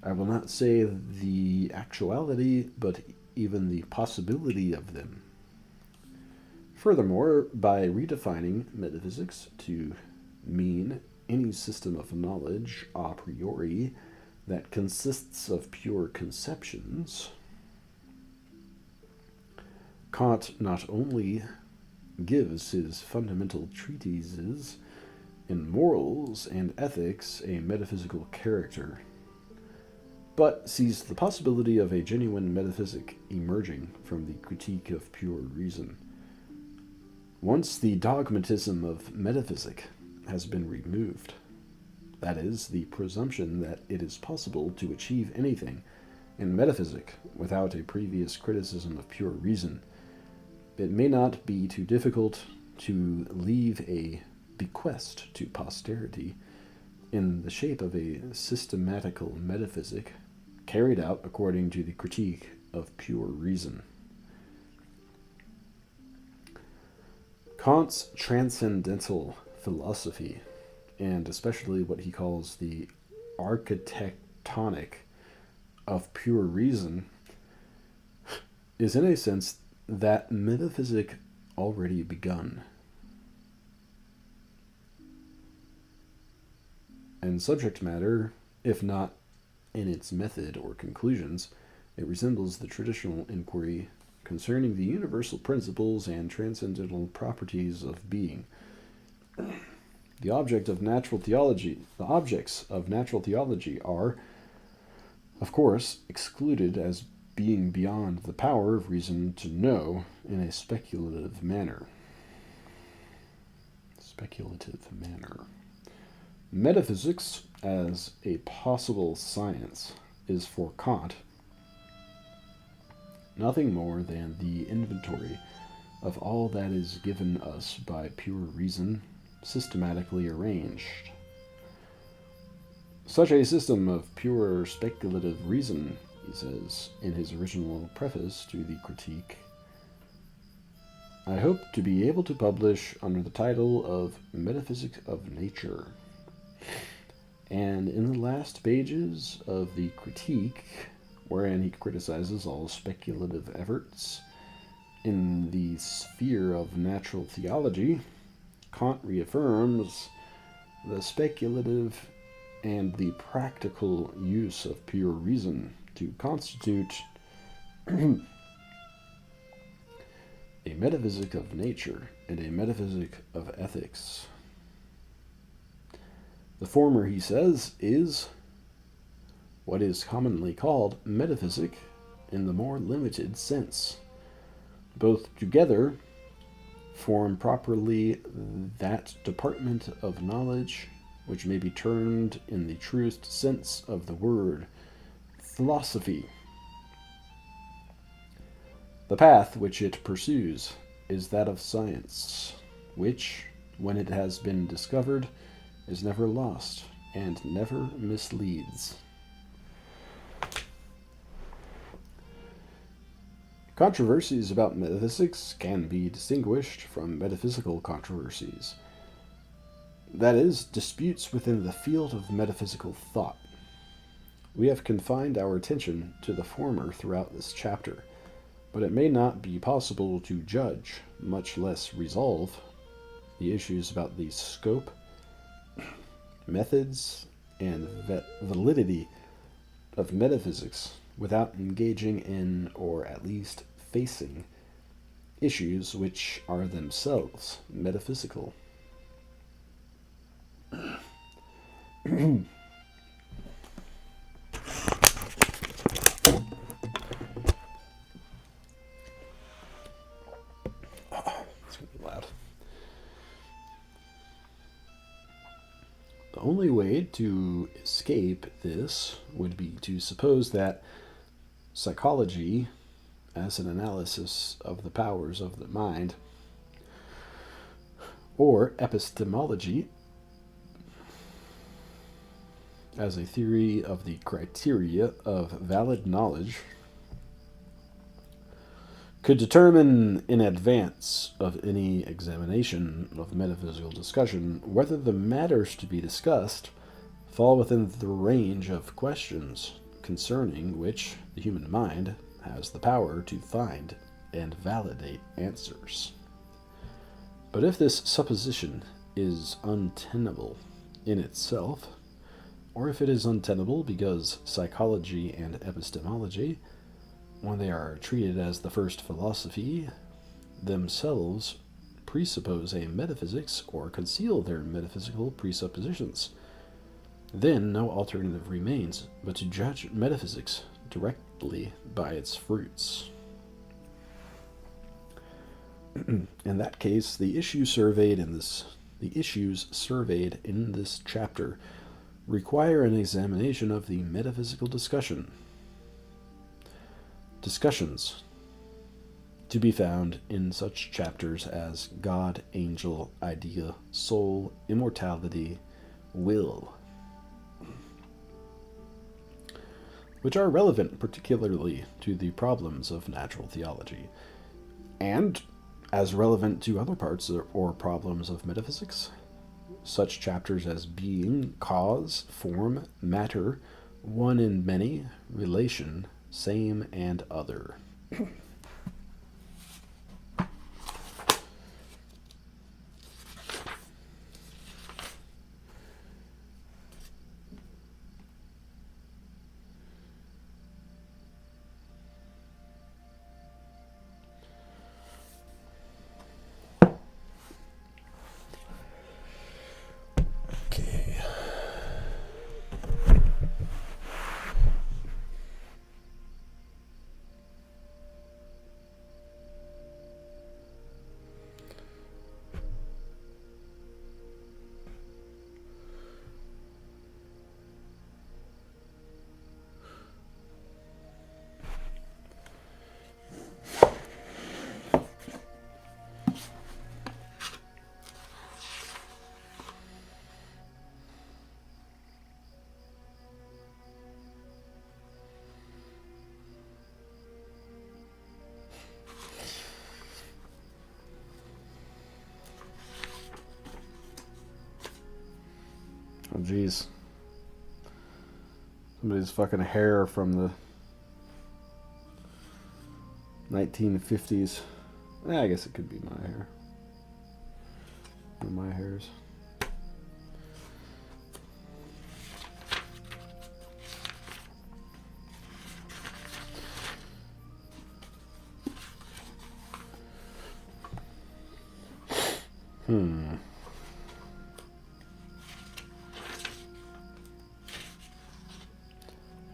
I will not say the actuality, but even the possibility of them. Furthermore, by redefining metaphysics to mean any system of knowledge a priori that consists of pure conceptions, Kant not only gives his fundamental treatises in morals and ethics a metaphysical character, but sees the possibility of a genuine metaphysic emerging from the critique of pure reason. Once the dogmatism of metaphysic has been removed, that is, the presumption that it is possible to achieve anything in metaphysic without a previous criticism of pure reason, it may not be too difficult to leave a bequest to posterity in the shape of a systematical metaphysic carried out according to the critique of pure reason. Kant's transcendental philosophy, and especially what he calls the architectonic of pure reason, is in a sense that metaphysic already begun. And subject matter, if not in its method or conclusions, it resembles the traditional inquiry concerning the universal principles and transcendental properties of being. The objects of natural theology are, of course, excluded as being beyond the power of reason to know in a speculative manner. Metaphysics, as a possible science, is for Kant nothing more than the inventory of all that is given us by pure reason, systematically arranged. Such a system of pure speculative reason he says in his original preface to the critique, I hope to be able to publish under the title of Metaphysics of Nature. And in the last pages of the critique, wherein he criticizes all speculative efforts in the sphere of natural theology, Kant reaffirms the speculative and the practical use of pure reason to constitute a metaphysic of nature and a metaphysic of ethics. The former, he says, is what is commonly called metaphysic in the more limited sense. Both together form properly that department of knowledge which may be termed in the truest sense of the word philosophy. The path which it pursues is that of science, which, when it has been discovered, is never lost and never misleads. Controversies about metaphysics can be distinguished from metaphysical controversies. That is, disputes within the field of metaphysical thought. We have confined our attention to the former throughout this chapter, but it may not be possible to judge, much less resolve, the issues about the scope, methods, and validity of metaphysics without engaging in, or at least facing, issues which are themselves metaphysical. It's going to be loud. The only way to escape this would be to suppose that psychology, as an analysis of the powers of the mind, or epistemology, as a theory of the criteria of valid knowledge, could determine in advance of any examination of metaphysical discussion whether the matters to be discussed fall within the range of questions concerning which the human mind has the power to find and validate answers. But if this supposition is untenable in itself, or if it is untenable because psychology and epistemology, when they are treated as the first philosophy, themselves presuppose a metaphysics or conceal their metaphysical presuppositions, then no alternative remains but to judge metaphysics directly by its fruits. In that case, the issues surveyed in this chapter require an examination of the metaphysical discussions to be found in such chapters as God, angel, idea, soul, immortality, will, which are relevant particularly to the problems of natural theology, and as relevant to other parts or problems of metaphysics, such chapters as being, cause, form, matter, one in many, relation, same and other. jeez. Somebody's fucking hair from the 1950s. I guess it could be my hair. One of my hairs.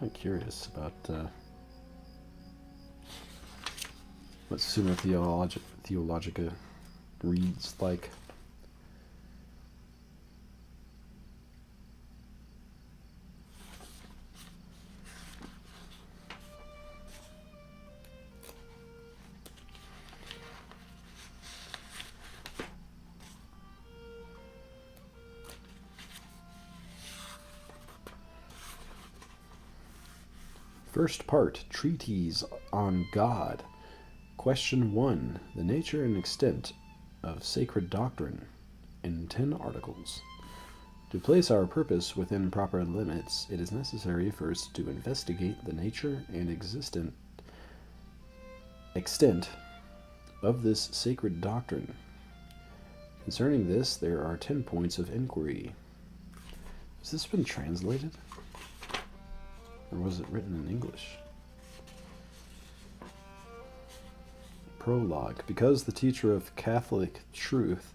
I'm curious about what Summa Theologica reads like. First part, Treatise on God. Question 1. The nature and extent of sacred doctrine in 10 articles. To place our purpose within proper limits, it is necessary first to investigate the nature and extent of this sacred doctrine. Concerning this, there are 10 points of inquiry. Has this been translated? Or was it written in English? Prologue. Because the teacher of Catholic truth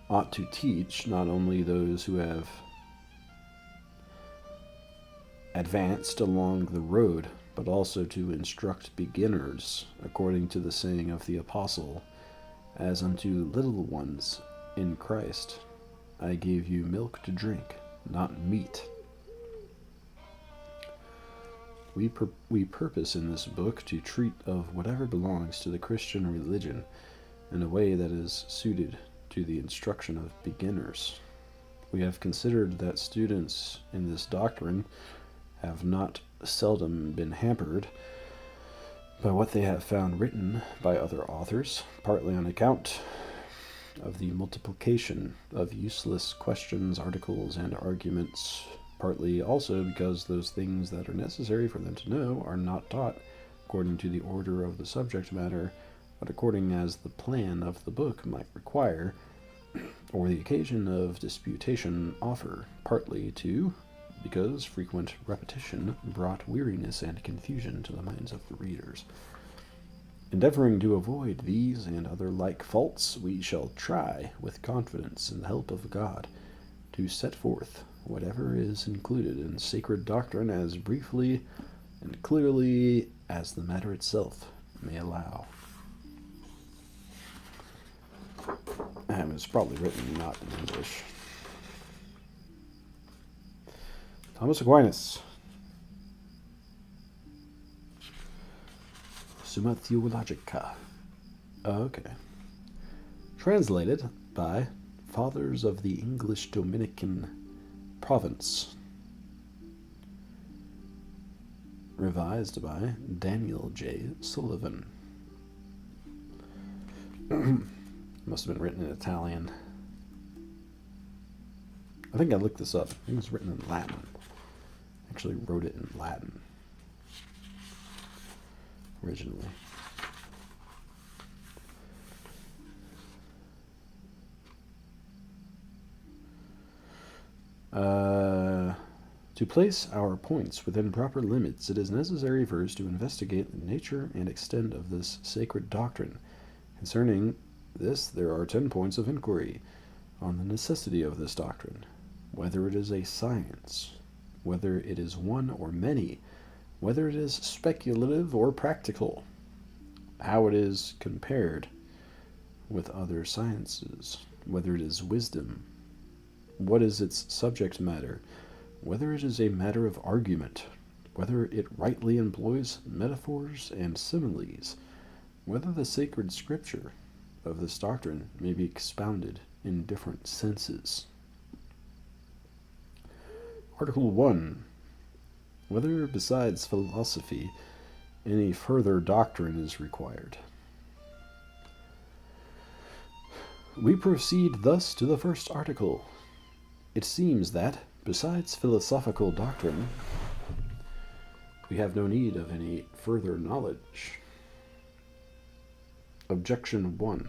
ought to teach not only those who have advanced along the road, but also to instruct beginners, according to the saying of the apostle, as unto little ones in Christ, I gave you milk to drink, not meat. We purpose in this book to treat of whatever belongs to the Christian religion in a way that is suited to the instruction of beginners. We have considered that students in this doctrine have not seldom been hampered by what they have found written by other authors, partly on account of the multiplication of useless questions, articles, and arguments, partly also because those things that are necessary for them to know are not taught according to the order of the subject matter, but according as the plan of the book might require, or the occasion of disputation offer, partly, too, because frequent repetition brought weariness and confusion to the minds of the readers. Endeavoring to avoid these and other like faults, we shall try, with confidence and the help of God, to set forth whatever is included in sacred doctrine as briefly and clearly as the matter itself may allow. And it's probably written not in English. Thomas Aquinas. Summa Theologica. Okay. Translated by Fathers of the English Dominican Province. Revised by Daniel J. Sullivan. Must have been written in Italian. I think I looked this up. I think it was written in Latin. I actually wrote it in Latin originally. To place our points within proper limits, it is necessary first to investigate the nature and extent of this sacred doctrine. Concerning this, there are 10 points of inquiry on the necessity of this doctrine, whether it is a science, whether it is one or many, whether it is speculative or practical, how it is compared with other sciences, whether it is wisdom, what is its subject matter, whether it is a matter of argument, whether it rightly employs metaphors and similes, whether the sacred scripture of this doctrine may be expounded in different senses. Article 1. Whether besides philosophy any further doctrine is required. We proceed thus to the first article. It seems that, Besides philosophical doctrine, we have no need of any further knowledge. Objection 1.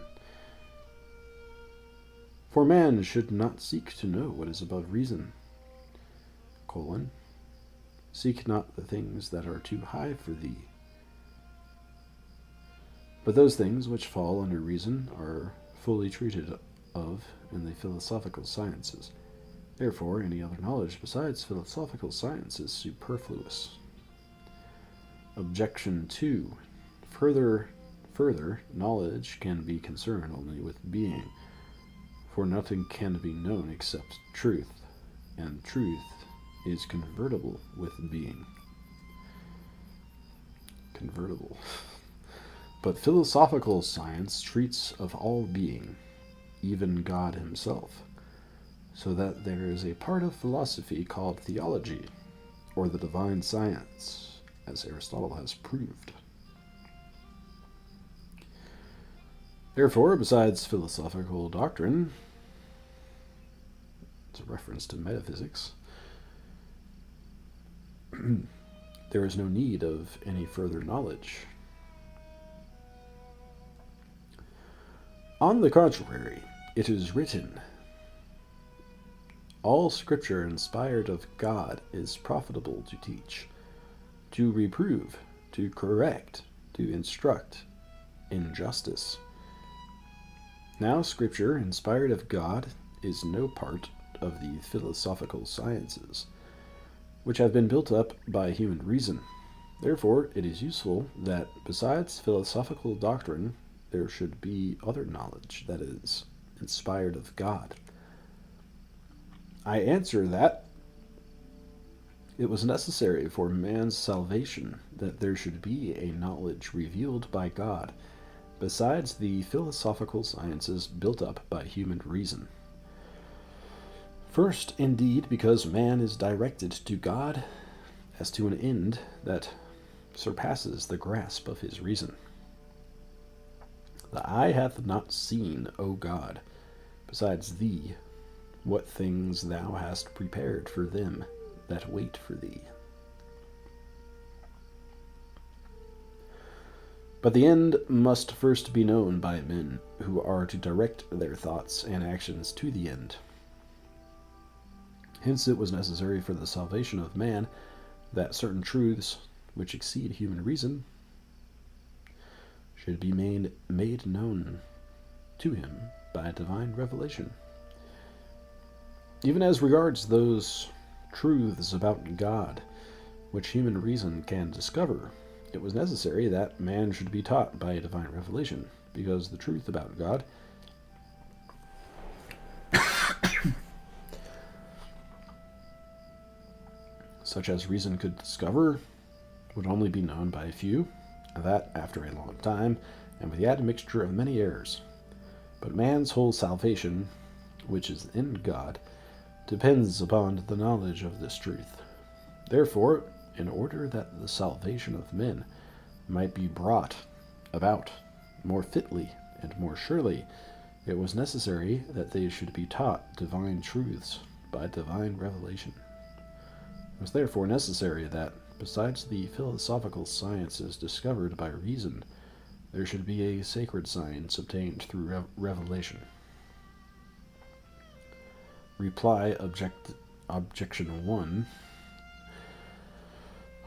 For man should not seek to know what is above reason. Seek not the things that are too high for thee, but those things which fall under reason are fully treated of in the philosophical sciences. Therefore, any other knowledge besides philosophical science is superfluous. Objection 2. Further, knowledge can be concerned only with being, for nothing can be known except truth, and truth is convertible with being. Convertible. But philosophical science treats of all being, even God himself, so that there is a part of philosophy called theology, or the divine science, as Aristotle has proved. Therefore, besides philosophical doctrine, it's a reference to metaphysics, there is no need of any further knowledge. On the contrary, it is written, all Scripture inspired of God is profitable to teach, to reprove, to correct, to instruct in justice. Now Scripture inspired of God is no part of the philosophical sciences, which have been built up by human reason. Therefore, it is useful that besides philosophical doctrine, there should be other knowledge that is inspired of God. I answer that it was necessary for man's salvation that there should be a knowledge revealed by God, besides the philosophical sciences built up by human reason. First, indeed, because man is directed to God as to an end that surpasses the grasp of his reason. The eye hath not seen, O God, besides thee, what things thou hast prepared for them that wait for thee. But the end must first be known by men who are to direct their thoughts and actions to the end. Hence it was necessary for the salvation of man that certain truths which exceed human reason should be made known to him by divine revelation. Even as regards those truths about God which human reason can discover, it was necessary that man should be taught by divine revelation, because the truth about God such as reason could discover would only be known by a few, that after a long time, and with the admixture of many errors. But man's whole salvation, which is in God, depends upon the knowledge of this truth. Therefore, in order that the salvation of men might be brought about more fitly and more surely, it was necessary that they should be taught divine truths by divine revelation. It was therefore necessary that, besides the philosophical sciences discovered by reason, there should be a sacred science obtained through revelation. Reply Objection 1.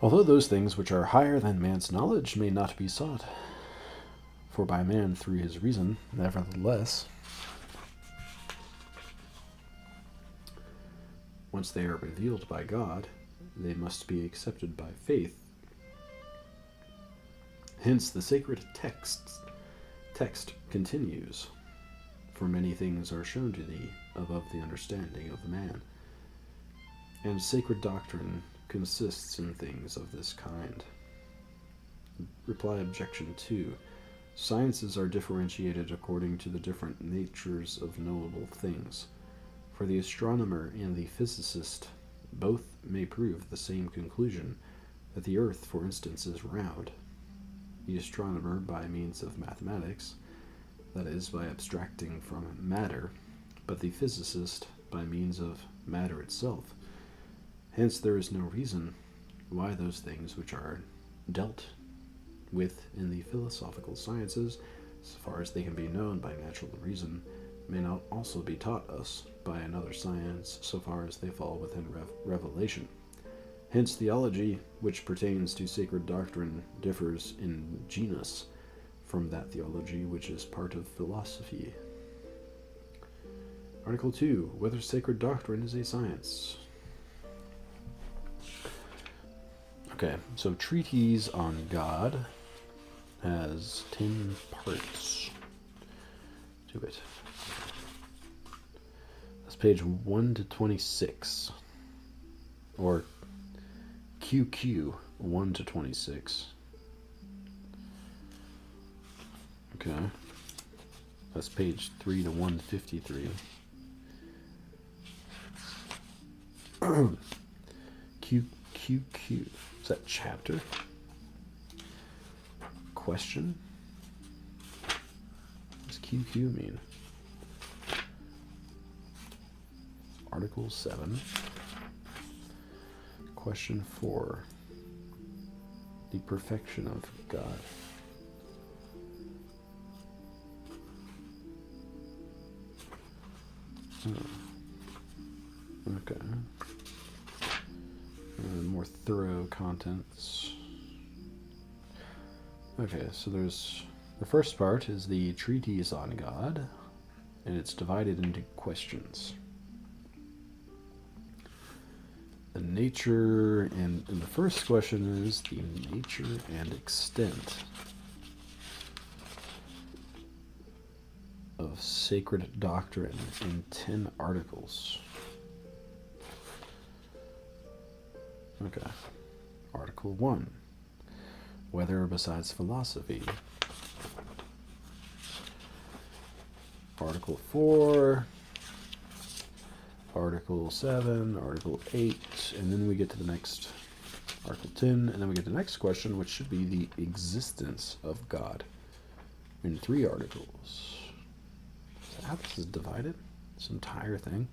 Although those things which are higher than man's knowledge may not be sought, for by man through his reason, nevertheless, once they are revealed by God, they must be accepted by faith. Hence the sacred text continues, for many things are shown to thee above the understanding of man. And sacred doctrine consists in things of this kind. Reply Objection 2. Sciences are differentiated according to the different natures of knowable things. For the astronomer and the physicist both may prove the same conclusion, that the earth, for instance, is round. The astronomer by means of mathematics, that is, by abstracting from matter, but the physicist by means of matter itself, Hence, there is no reason why those things which are dealt with in the philosophical sciences, so far as they can be known by natural reason, may not also be taught us by another science, so far as they fall within revelation. Hence, theology, which pertains to sacred doctrine, differs in genus from that theology which is part of philosophy. Article 2. Whether sacred doctrine is a science. Okay, so Treatise on God has 10 parts to it. That's page 1 to 26, or QQ 1 to 26. Okay, that's page 3 to 153. QQQ, is that chapter? Question? What does QQ mean? Article 7. Question 4. The perfection of God. Okay. More thorough contents. Okay, so there's the first part is the Treatise on God, and it's divided into questions. The nature, and the first question is the nature and extent of sacred doctrine in 10 articles. Okay. Article 1. Whether besides philosophy. Article 4. Article 7. Article 8. And then we get to the next Article 10. And then we get to the next question, which should be the existence of God in 3 articles. Is that how this is divided? This entire thing?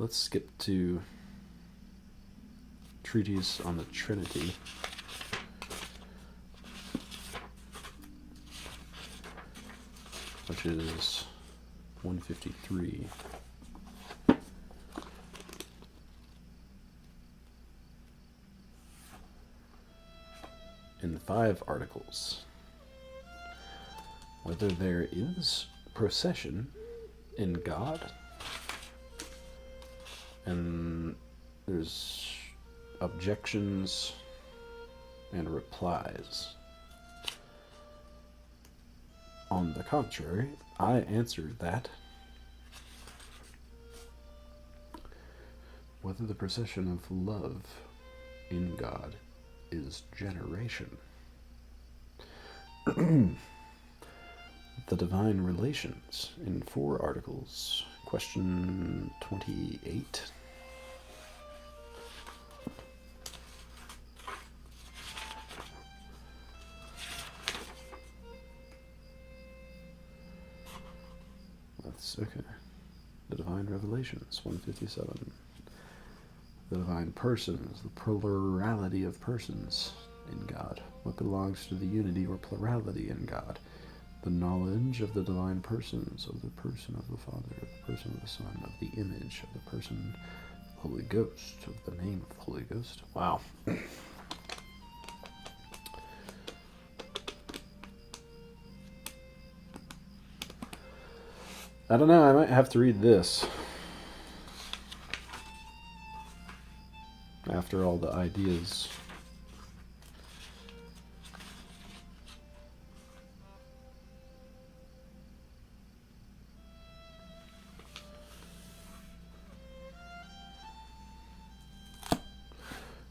Let's skip to Treatise on the Trinity. Which is 153. In 5 articles. Whether there is procession in God. And there's objections and replies. On the contrary, I answered that whether the procession of love in God is generation. The divine relations in 4 articles. Question 28. That's okay. The divine revelations, 157. The divine persons, the plurality of persons in God. What belongs to the unity or plurality in God? The knowledge of the divine persons, of the person of the Father, of the person of the Son, of the image of the person, of the Holy Ghost, of the name of the Holy Ghost. Wow. I don't know, I might have to read this after all the ideas.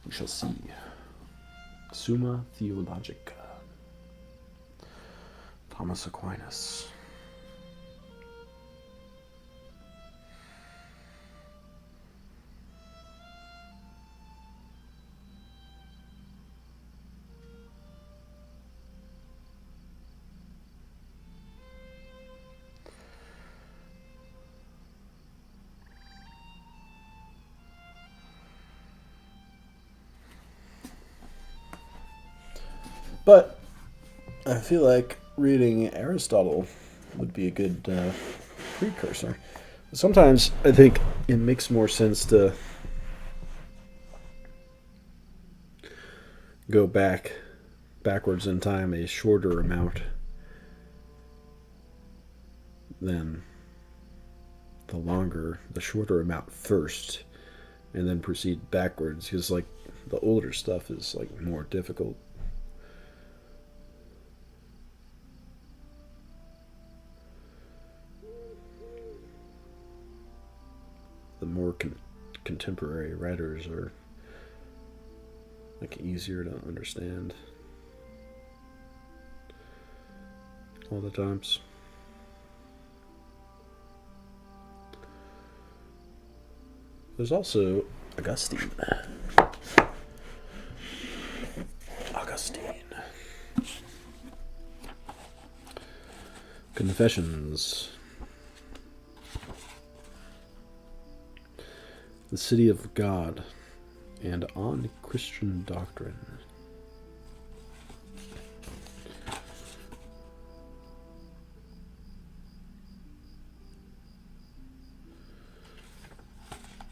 We shall see. Summa Theologica. Thomas Aquinas. But I feel like reading Aristotle would be a good precursor. Sometimes I think it makes more sense to go backwards in time a shorter amount than the shorter amount first, and then proceed backwards, because like the older stuff is like more difficult. The more contemporary writers are like easier to understand all the times. There's also Augustine. Confessions. The City of God and on Christian Doctrine.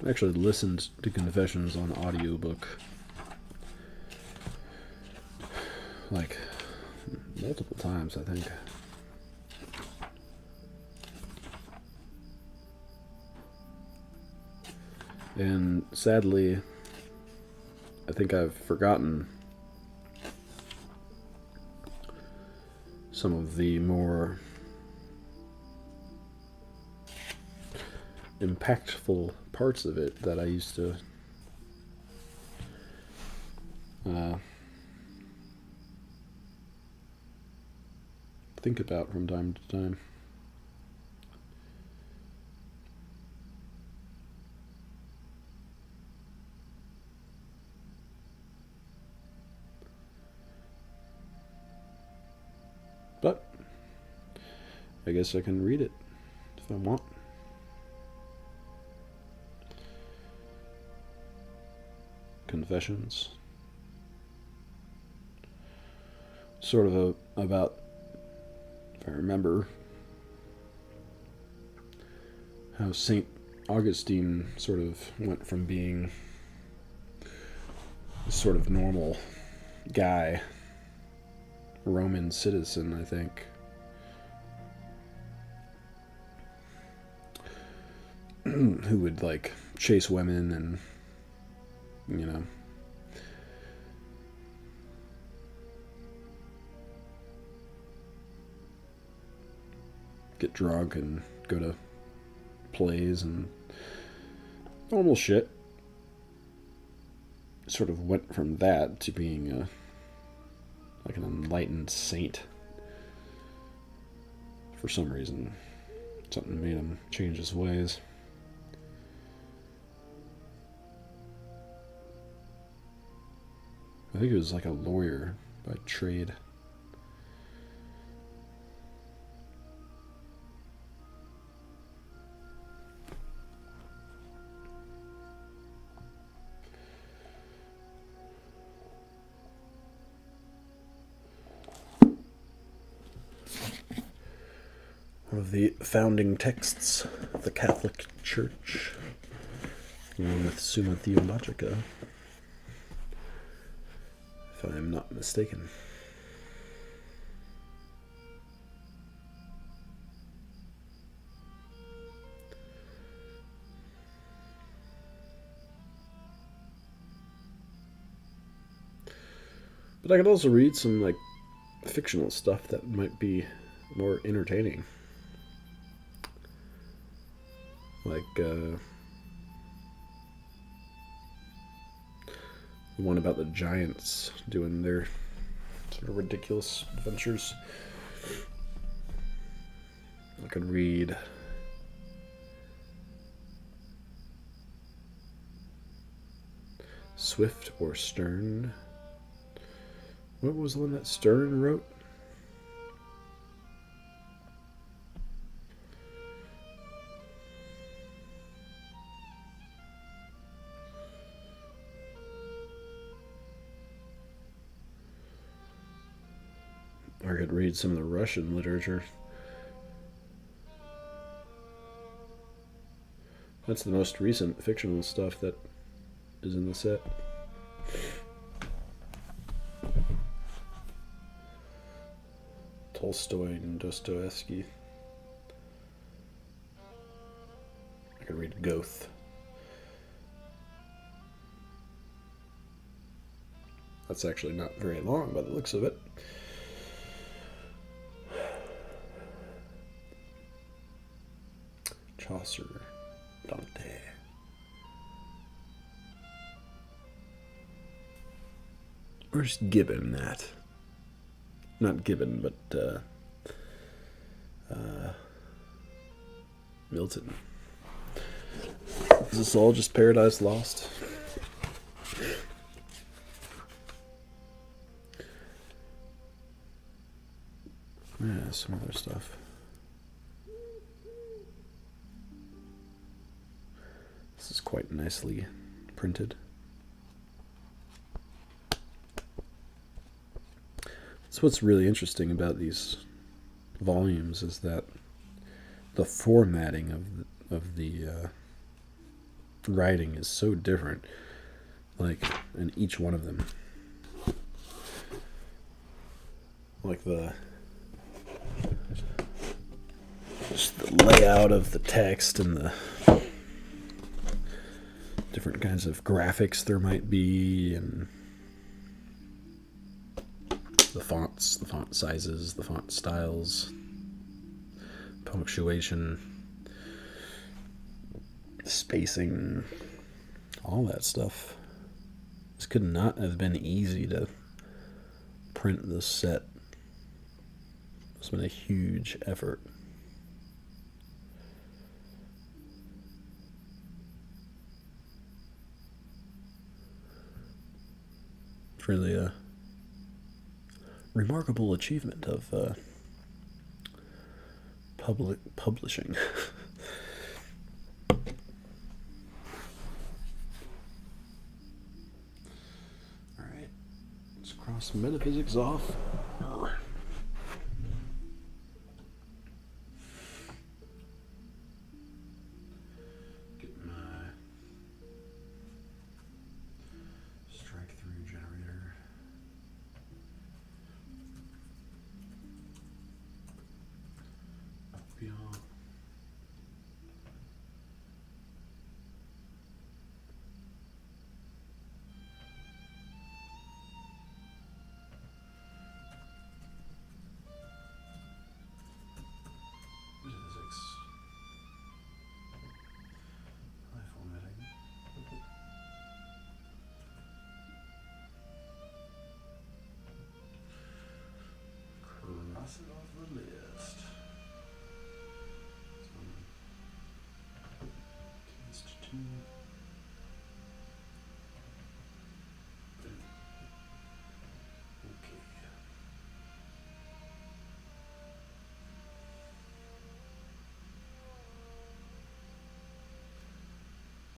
I actually listened to Confessions on audiobook like multiple times, I think. And sadly, I think I've forgotten some of the more impactful parts of it that I used to think about from time to time. But I guess I can read it if I want. Confessions. Sort of about, if I remember, how St. Augustine sort of went from being a sort of normal guy, Roman citizen, I think, who would like chase women and, you know, get drunk and go to plays and normal shit. Sort of went from that to being like an enlightened saint. For some reason, something made him change his ways. I think he was like a lawyer by trade. One of the founding texts of the Catholic Church, along with Summa Theologica, if I am not mistaken. But I could also read some like fictional stuff that might be more entertaining. Like the one about the giants doing their sort of ridiculous adventures. I could read Swift or Stern. What was the one that Stern wrote? I could read some of the Russian literature. That's the most recent fictional stuff that is in the set. Tolstoy and Dostoevsky. I could read Goethe. That's actually not very long by the looks of it. Chaucer, Dante. Where's Gibbon at? Not Gibbon, but Milton. Is this all just Paradise Lost? Yeah, some other stuff. This is quite nicely printed. So what's really interesting about these volumes is that the formatting of the writing is so different, like in each one of them. Like just the layout of the text and the different kinds of graphics there might be, and the fonts, the font sizes, the font styles, punctuation, spacing, all that stuff. This could not have been easy to print this set. It's been a huge effort. It's really a remarkable achievement of public publishing. Alright, let's cross Metaphysics off.